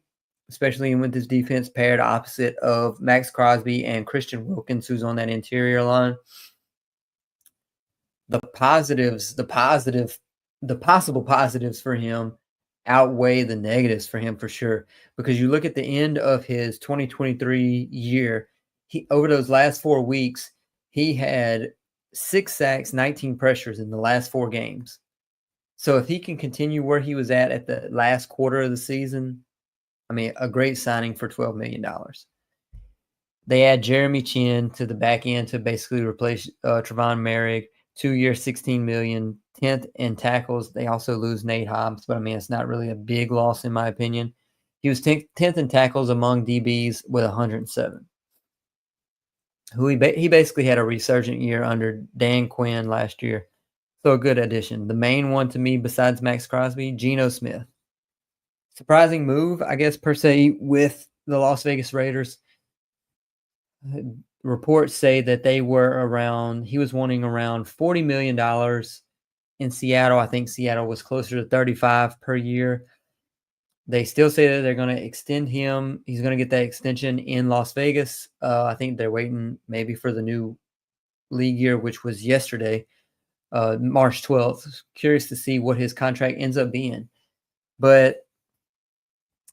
especially with this defense paired opposite of Max Crosby and Christian Wilkins, who's on that interior line. The possible positives for him outweigh the negatives for him for sure. Because you look at the end of his 2023 year, over those last 4 weeks, he had 6 sacks, 19 pressures in the last 4 games. So if he can continue where he was at the last quarter of the season, I mean, a great signing for $12 million. They add Jeremy Chin to the back end to basically replace Trevon Merrick, 2-year, $16 million, 10th in tackles. They also lose Nate Hobbs, but I mean, it's not really a big loss in my opinion. He was 10th in tackles among DBs with 107. He basically had a resurgent year under Dan Quinn last year. So a good addition. The main one to me, besides Max Crosby, Geno Smith. Surprising move, I guess, per se, with the Las Vegas Raiders. Reports say that he was wanting around $40 million in Seattle. I think Seattle was closer to 35 per year. They still say that they're going to extend him. He's going to get that extension in Las Vegas. I think they're waiting maybe for the new league year, which was yesterday, March 12th. Curious to see what his contract ends up being. But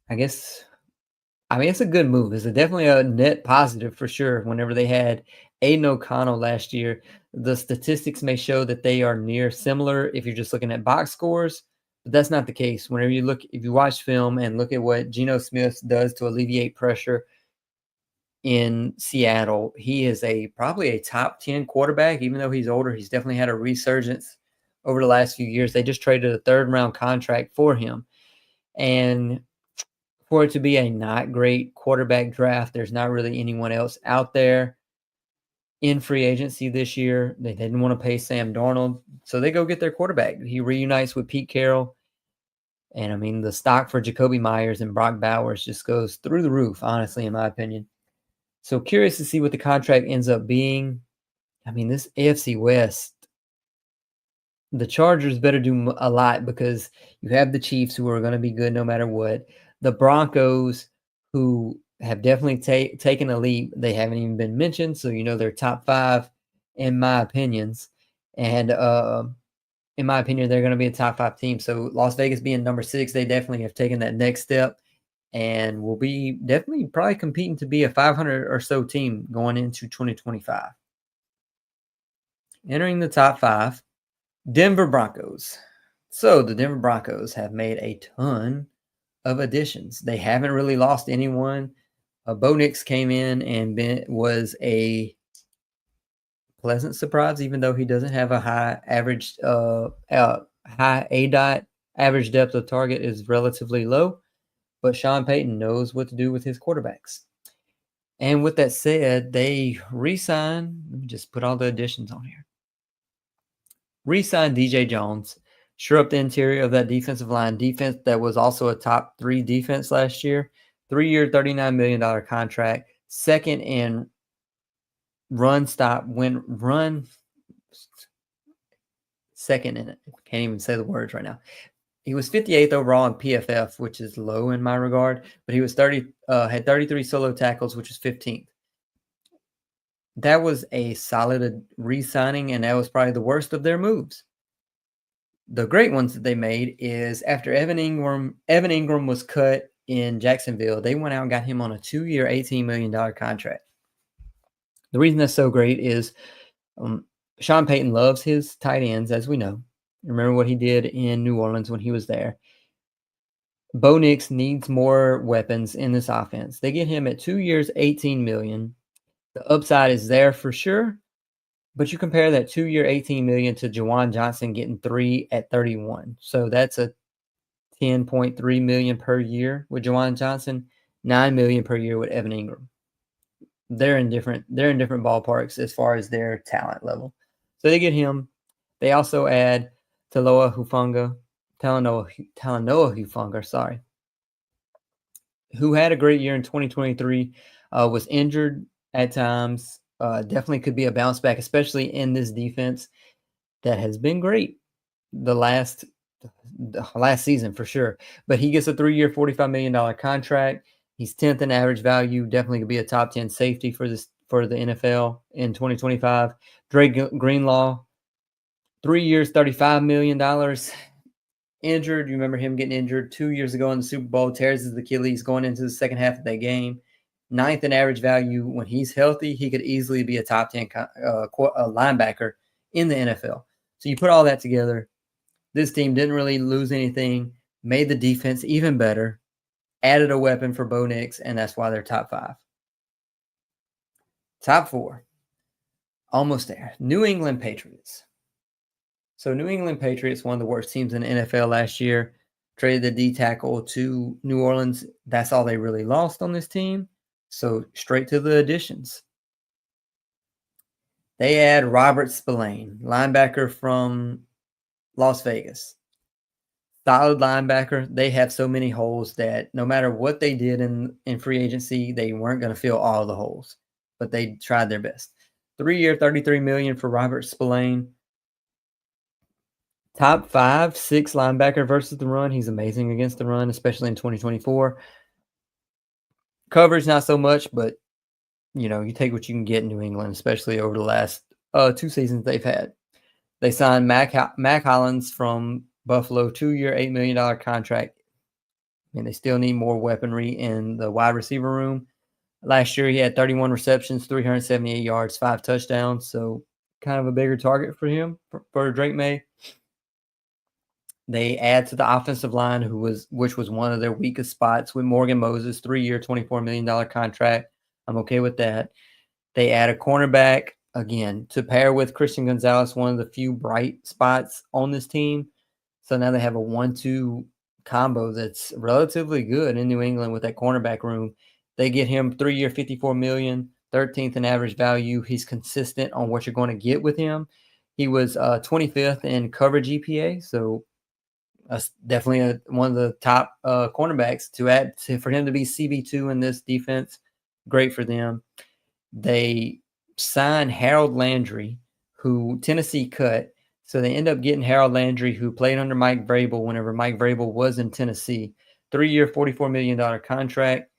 I mean, it's a good move. It's definitely a net positive for sure. Whenever they had Aiden O'Connell last year, the statistics may show that they are near similar if you're just looking at box scores, but that's not the case. If you watch film and look at what Geno Smith does to alleviate pressure in Seattle, he is probably a top 10 quarterback. Even though he's older, he's definitely had a resurgence over the last few years. They just traded a 3rd-round contract for him. And for it to be a not great quarterback draft, there's not really anyone else out there in free agency this year. They didn't want to pay Sam Darnold, so they go get their quarterback. He reunites with Pete Carroll. And, I mean, the stock for Jacoby Myers and Brock Bowers just goes through the roof, honestly, in my opinion. So curious to see what the contract ends up being. I mean, this AFC West, the Chargers better do a lot because you have the Chiefs who are going to be good no matter what. The Broncos, who have definitely taken a leap. They haven't even been mentioned, so they're top 5 in my opinions. And in my opinion, they're going to be a top 5 team. So Las Vegas being number 6, they definitely have taken that next step and will be definitely probably competing to be a 500 or so team going into 2025. Entering the top 5, Denver Broncos. So the Denver Broncos have made a ton of additions. They haven't really lost anyone. Bo Nix came in and was a pleasant surprise, even though he doesn't have a high average, high ADOT. Average depth of target is relatively low, but Sean Payton knows what to do with his quarterbacks. And with that said, they re-signed. Let me just put all the additions on here. Re-signed DJ Jones. Sure up the interior of that defensive line. Defense that was also a top 3 defense last year. 3-year, $39 million contract. 2nd in second in it. Can't even say the words right now. He was 58th overall in PFF, which is low in my regard, but he was had 33 solo tackles, which is 15th. that was a solid re-signing, and that was probably the worst of their moves. The great ones that they made is after Evan Ingram was cut in Jacksonville, they went out and got him on a 2-year, $18 million contract. The reason that's so great is Sean Payton loves his tight ends, as we know. Remember what he did in New Orleans when he was there. Bo Nix needs more weapons in this offense. They get him at 2 years, $18 million. The upside is there for sure, but you compare that 2-year, $18 million to Juwan Johnson getting 3 at 31. So that's a $10.3 million per year with Juwan Johnson, $9 million per year with Evan Ingram. They're in different ballparks as far as their talent level. So they get him. They also add Talanoa Hufanga, sorry, who had a great year in 2023, was injured at times, definitely could be a bounce back, especially in this defense that has been great the last season for sure. But he gets a 3-year, $45 million contract. He's 10th in average value, definitely could be a top 10 safety for the NFL in 2025. Dre Greenlaw, 3 years, $35 million. Injured. You remember him getting injured 2 years ago in the Super Bowl, tears his Achilles going into the second half of that game. 9th in average value. When he's healthy, he could easily be a top 10 linebacker in the NFL. So you put all that together, this team didn't really lose anything, made the defense even better, added a weapon for Bo Nix, and that's why they're top 5. Top 4. Almost there. New England Patriots. So New England Patriots, one of the worst teams in the NFL last year, traded the D tackle to New Orleans. That's all they really lost on this team. So straight to the additions. They add Robert Spillane, linebacker from Las Vegas. Solid linebacker. They have so many holes that no matter what they did in free agency, they weren't going to fill all the holes. But they tried their best. 3-year, $33 million for Robert Spillane. Top 5, 6 linebacker versus the run. He's amazing against the run, especially in 2024. Coverage, not so much, but, you take what you can get in New England, especially over the last 2 seasons they've had. They signed Mac Hollins from Buffalo, 2-year, $8 million contract. They still need more weaponry in the wide receiver room. Last year, he had 31 receptions, 378 yards, 5 touchdowns. So kind of a bigger target for him, for Drake May. They add to the offensive line, which was one of their weakest spots, with Morgan Moses, 3-year, $24 million contract. I'm okay with that. They add a cornerback, again, to pair with Christian Gonzalez, one of the few bright spots on this team. So now they have a 1-2 combo that's relatively good in New England with that cornerback room. They get him 3-year, $54 million, 13th in average value. He's consistent on what you're going to get with him. He was 25th in coverage EPA, so definitely one of the top cornerbacks for him to be CB2 in this defense. Great for them. They signed Harold Landry, who Tennessee cut. So they end up getting Harold Landry, who played under Mike Vrabel whenever Mike Vrabel was in Tennessee. 3-year, $44 million contract.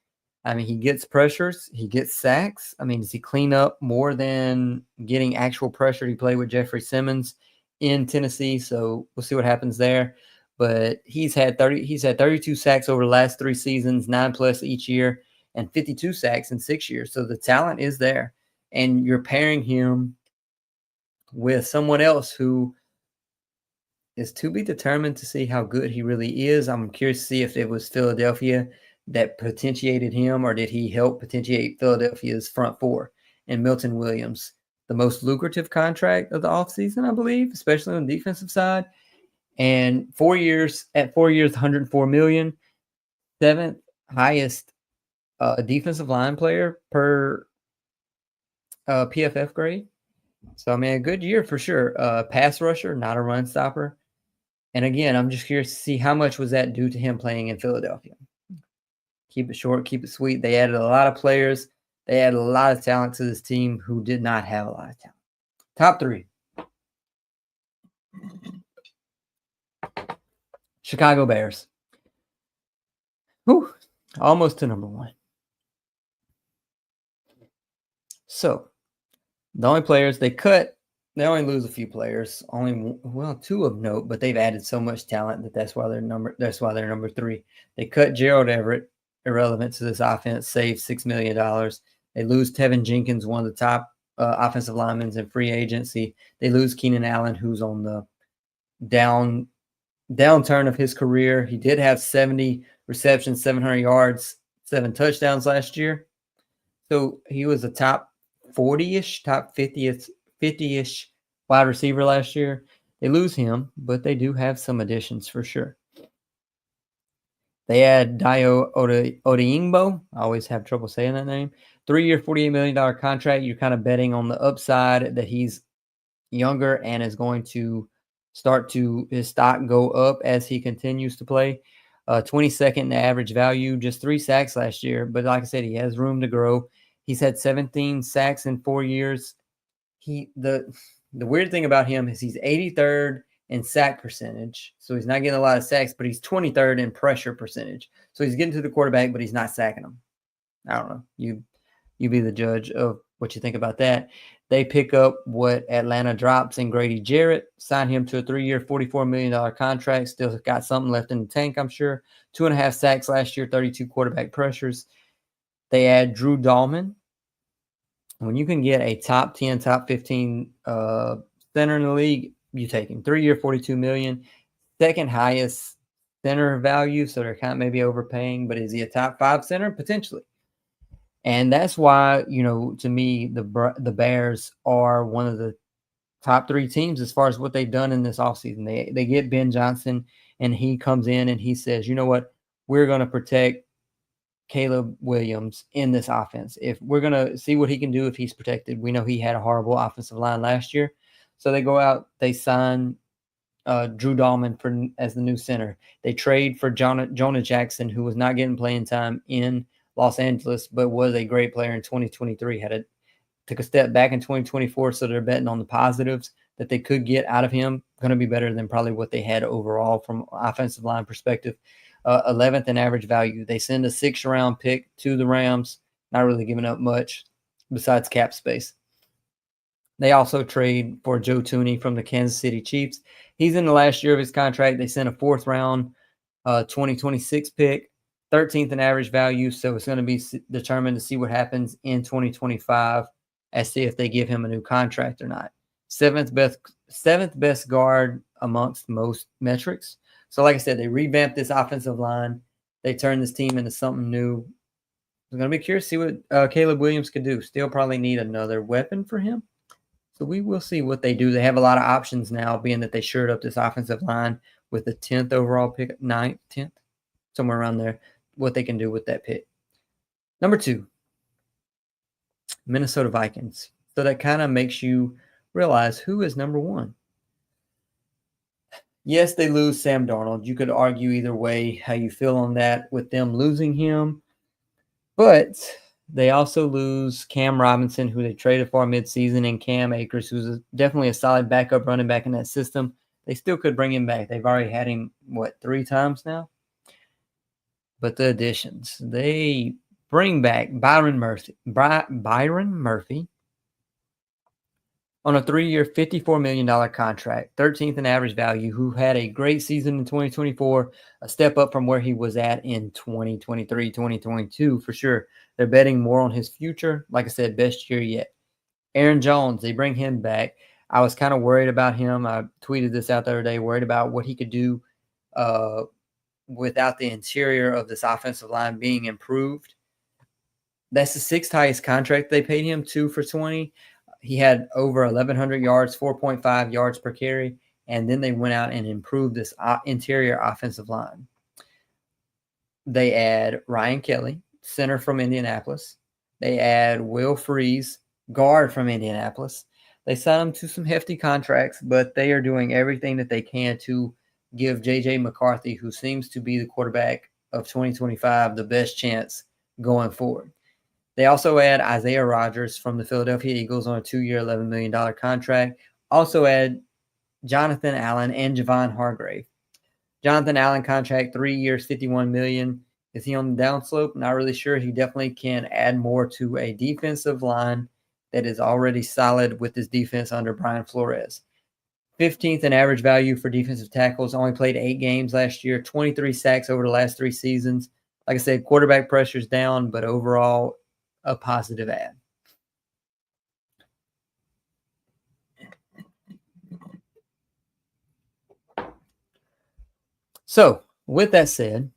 He gets pressures. He gets sacks. Does he clean up more than getting actual pressure? He played with Jeffrey Simmons in Tennessee, so we'll see what happens there. But he's had 32 sacks over the last 3 seasons, 9+ each year, and 52 sacks in 6 years. So the talent is there. And you're pairing him with someone else who is to be determined to see how good he really is. I'm curious to see if it was Philadelphia that potentiated him, or did he help potentiate Philadelphia's front 4 and Milton Williams, the most lucrative contract of the offseason, I believe, especially on the defensive side. And 4 years, $104 million, 7th highest defensive line player per PFF grade. So, a good year for sure. Pass rusher, not a run stopper. And again, I'm just curious to see how much was that due to him playing in Philadelphia. Keep it short, keep it sweet. They added a lot of players. They added a lot of talent to this team who did not have a lot of talent. Top 3. Chicago Bears. Whew, almost to number 1. So, The only players they cut, they only lose a few players, two of note, but they've added so much talent that's why they're number 3. They cut Gerald Everett, irrelevant to this offense, saved $6 million. They lose Tevin Jenkins, one of the top offensive linemen in free agency. They lose Keenan Allen, who's on the downturn of his career. He did have 70 receptions, 700 yards, 7 touchdowns last year. So he was a top 40-ish, top 50-ish wide receiver last year. They lose him, but they do have some additions for sure. They add Dayo Odeyingbo. I always have trouble saying that name. 3-year, $48 million contract. You're kind of betting on the upside that he's younger and is going to start to his stock go up as he continues to play. 22nd in average value, just 3 sacks last year. But like I said, he has room to grow. He's had 17 sacks in 4 years. The weird thing about him is he's 83rd in sack percentage. So he's not getting a lot of sacks, but he's 23rd in pressure percentage. So he's getting to the quarterback, but he's not sacking him. I don't know. You be the judge of what you think about that. They pick up what Atlanta drops in Grady Jarrett, sign him to a 3-year, $44 million contract. Still got something left in the tank, I'm sure. 2.5 sacks last year, 32 quarterback pressures. They add Drew Dahlman. When you can get a top 10, top 15 center in the league, you take him. 3-year, $42 million. Second highest center value, so they're kind of maybe overpaying, but is he a top 5 center? Potentially. And that's why, to me, the Bears are one of the top 3 teams as far as what they've done in this offseason. They get Ben Johnson, and he comes in and he says, you know what, we're going to protect Caleb Williams in this offense. If we're going to see what he can do if he's protected. We know he had a horrible offensive line last year. So they go out, they sign Drew Dahlman as the new center. They trade for Jonah Jackson, who was not getting playing time in Los Angeles, but was a great player in 2023. Took a step back in 2024, so they're betting on the positives that they could get out of him. Going to be better than probably what they had overall from offensive line perspective. 11th in average value. They send a 6th-round pick to the Rams, not really giving up much besides cap space. They also trade for Joe Thuney from the Kansas City Chiefs. He's in the last year of his contract. They sent a 4th-round 2026 pick, 13th in average value, so it's going to be determined to see what happens in 2025 as see if they give him a new contract or not. 7th best guard amongst most metrics. So like I said, they revamped this offensive line. They turned this team into something new. I'm going to be curious to see what Caleb Williams could do. Still probably need another weapon for him. So we will see what they do. They have a lot of options now, being that they shored up this offensive line with the 10th overall pick, 9th, 10th, somewhere around there, what they can do with that pick. Number 2, Minnesota Vikings. So that kind of makes you realize who is number 1. Yes, they lose Sam Darnold. You could argue either way how you feel on that with them losing him. But they also lose Cam Robinson, who they traded for midseason, and Cam Akers, who's definitely a solid backup running back in that system. They still could bring him back. They've already had him, 3 times now? But the additions, they bring back Byron Murphy on a 3-year, $54 million contract, 13th in average value, who had a great season in 2024, a step up from where he was at in 2023, 2022 for sure. They're betting more on his future. Like I said, best year yet. Aaron Jones, they bring him back. I was kind of worried about him. I tweeted this out the other day, worried about what he could do without the interior of this offensive line being improved. That's the 6th highest contract they paid him, 2 for $20. He had over 1,100 yards, 4.5 yards per carry, and then they went out and improved this interior offensive line. They add Ryan Kelly, center from Indianapolis. They add Will Freeze, guard from Indianapolis. They signed him to some hefty contracts, but they are doing everything that they can to give J.J. McCarthy, who seems to be the quarterback of 2025, the best chance going forward. They also add Isaiah Rodgers from the Philadelphia Eagles on a 2-year, $11 million contract. Also add Jonathan Allen and Javon Hargrave. Jonathan Allen contract, 3 years, $51 million. Is he on the downslope? Not really sure. He definitely can add more to a defensive line that is already solid with this defense under Brian Flores. 15th in average value for defensive tackles, only played 8 games last year, 23 sacks over the last 3 seasons. Like I said, quarterback pressure's down, but overall a positive add. So, with that said,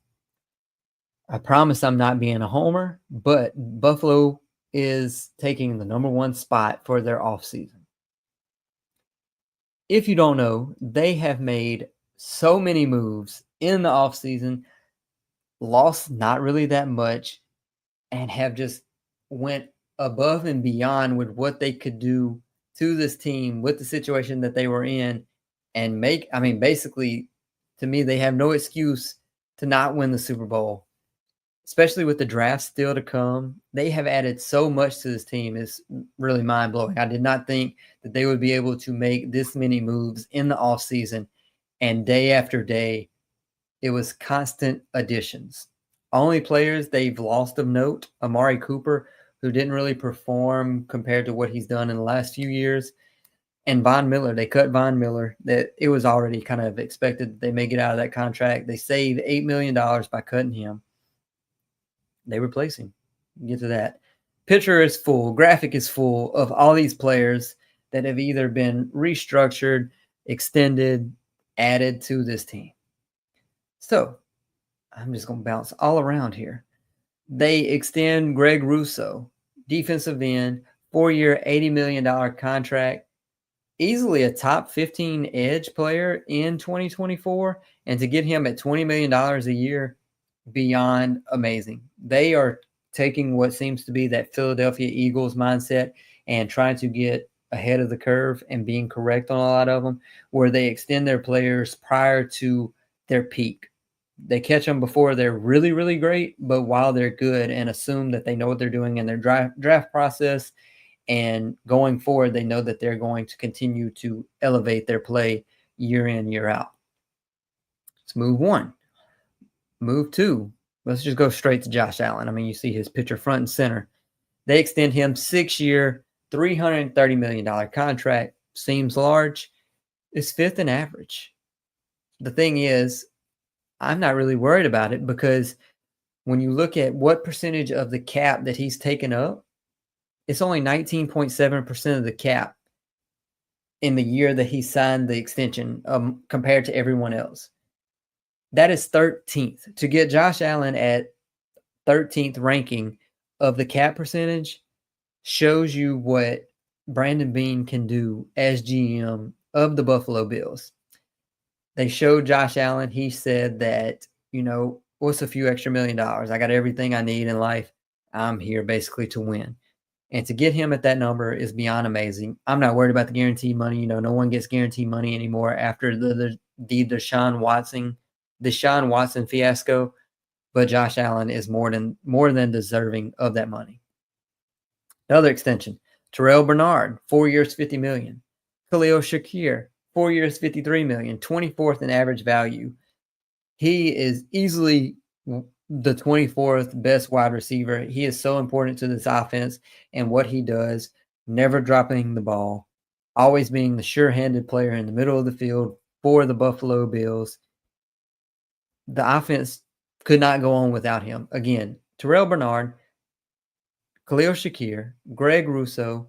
I promise I'm not being a homer, but Buffalo is taking the number 1 spot for their offseason. If you don't know, they have made so many moves in the offseason, lost not really that much, and have just went above and beyond with what they could do to this team with the situation that they were in and basically, to me, they have no excuse to not win the Super Bowl, especially with the draft still to come. They have added so much to this team. It's really mind-blowing. I did not think that they would be able to make this many moves in the offseason, and day after day, it was constant additions. Only players they've lost of note, Amari Cooper, who didn't really perform compared to what he's done in the last few years, and Von Miller. They cut Von Miller. That it was already kind of expected that they may get out of that contract. They saved $8 million by cutting him. They replace him. Get to that. Picture is full. Graphic is full of all these players that have either been restructured, extended, added to this team. So I'm just going to bounce all around here. They extend Greg Rousseau, defensive end, 4-year, $80 million contract, easily a top 15 edge player in 2024. And to get him at $20 million a year, beyond amazing. They are taking what seems to be that Philadelphia Eagles mindset and trying to get ahead of the curve and being correct on a lot of them, where they extend their players prior to their peak. They catch them before they're really, really great, but while they're good, and assume that they know what they're doing in their draft process. And going forward, they know that they're going to continue to elevate their play year in, year out. Let's move 1. Move 2, let's just go straight to Josh Allen. I mean, you see his picture front and center. They extend him 6-year, $330 million contract. Seems large. It's 5th in average. The thing is, I'm not really worried about it, because when you look at what percentage of the cap that he's taken up, it's only 19.7% of the cap in the year that he signed the extension compared to everyone else. That is 13th. To get Josh Allen at 13th ranking of the cap percentage shows you what Brandon Beane can do as GM of the Buffalo Bills. They showed Josh Allen. He said that, what's a few extra $1 million? I got everything I need in life. I'm here basically to win. And to get him at that number is beyond amazing. I'm not worried about the guaranteed money. No one gets guaranteed money anymore after the Deshaun Watson fiasco, but Josh Allen is more than deserving of that money. Another extension, Terrell Bernard, 4 years, $50 million. Khalil Shakir, 4 years, $53 million, 24th in average value. He is easily the 24th best wide receiver. He is so important to this offense and what he does, never dropping the ball, always being the sure-handed player in the middle of the field for the Buffalo Bills. The offense could not go on without him. Again, Terrell Bernard, Khalil Shakir, Greg Rousseau,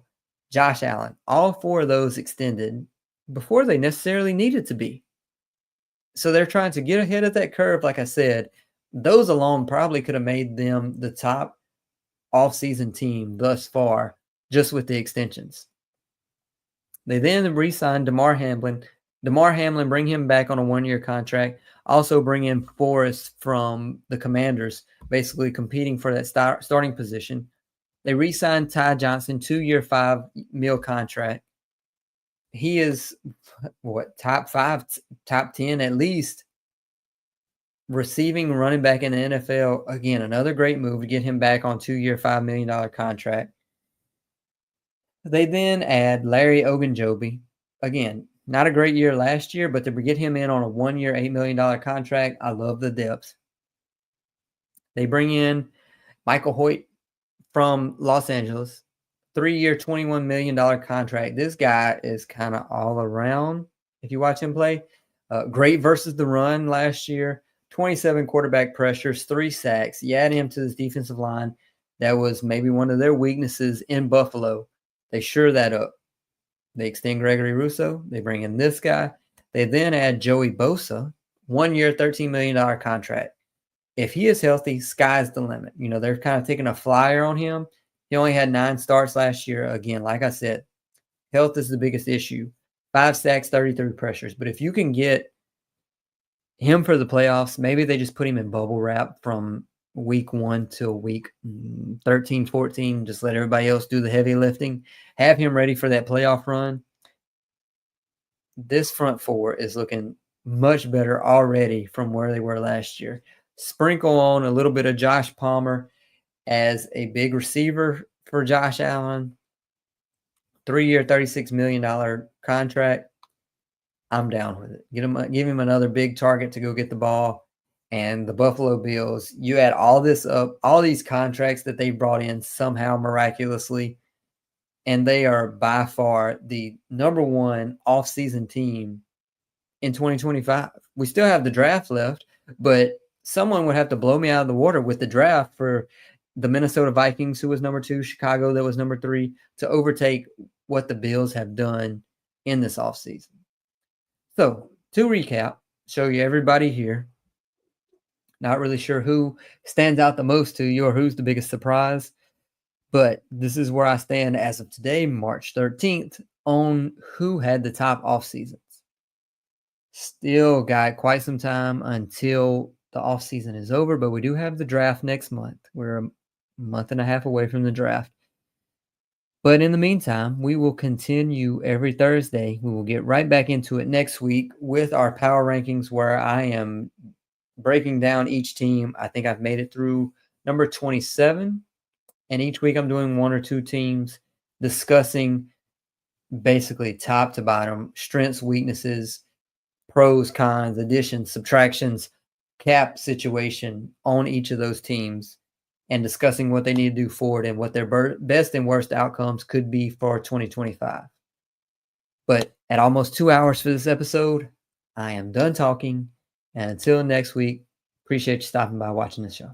Josh Allen, all 4 of those extended before they necessarily needed to be. So they're trying to get ahead of that curve. Like I said, those alone probably could have made them the top offseason team thus far, just with the extensions. They then re-signed Damar Hamlin. Damar Hamlin, bring him back on a 1-year contract. Also bring in Forrest from the Commanders, basically competing for that starting position. They re-signed Ty Johnson, 2-year, $5 million contract. He is, top 5, top 10 at least, receiving running back in the NFL. Again, another great move to get him back on 2-year, $5 million contract. They then add Larry Ogunjobi. Again, not a great year last year, but to get him in on a 1-year, $8 million contract, I love the depth. They bring in Michael Hoyt from Los Angeles, 3-year, $21 million contract. This guy is kind of all around if you watch him play. Great versus the run last year. 27 quarterback pressures, 3 sacks. You add him to this defensive line. That was maybe one of their weaknesses in Buffalo. They shore that up. They extend Gregory Rousseau. They bring in this guy. They then add Joey Bosa, 1 year, $13 million contract. If he is healthy, sky's the limit. You know, they're kind of taking a flyer on him. He only had 9 starts last year. Again, like I said, health is the biggest issue. 5 sacks, 33 pressures. But if you can get him for the playoffs, maybe they just put him in bubble wrap from week 1 till week 13, 14. Just let everybody else do the heavy lifting. Have him ready for that playoff run. This front four is looking much better already from where they were last year. Sprinkle on a little bit of Josh Palmer as a big receiver for Josh Allen. 3-year, $36 million contract. I'm down with it. Give him another big target to go get the ball. And the Buffalo Bills, you add all this up, all these contracts that they brought in somehow miraculously, and they are by far the number 1 offseason team in 2025. We still have the draft left, but someone would have to blow me out of the water with the draft for the Minnesota Vikings, who was number 2, Chicago, that was number 3, to overtake what the Bills have done in this offseason. So, to recap, show you everybody here. Not really sure who stands out the most to you or who's the biggest surprise, but this is where I stand as of today, March 13th, on who had the top off seasons. Still got quite some time until the off season is over, but we do have the draft next month. We're a month and a half away from the draft. But in the meantime, we will continue every Thursday. We will get right back into it next week with our power rankings, where I am breaking down each team. I think I've made it through number 27. And each week I'm doing 1 or 2 teams, discussing basically top to bottom, strengths, weaknesses, pros, cons, additions, subtractions, cap situation on each of those teams, and discussing what they need to do forward and what their best and worst outcomes could be for 2025. But at almost 2 hours for this episode, I am done talking. And until next week, appreciate you stopping by watching the show.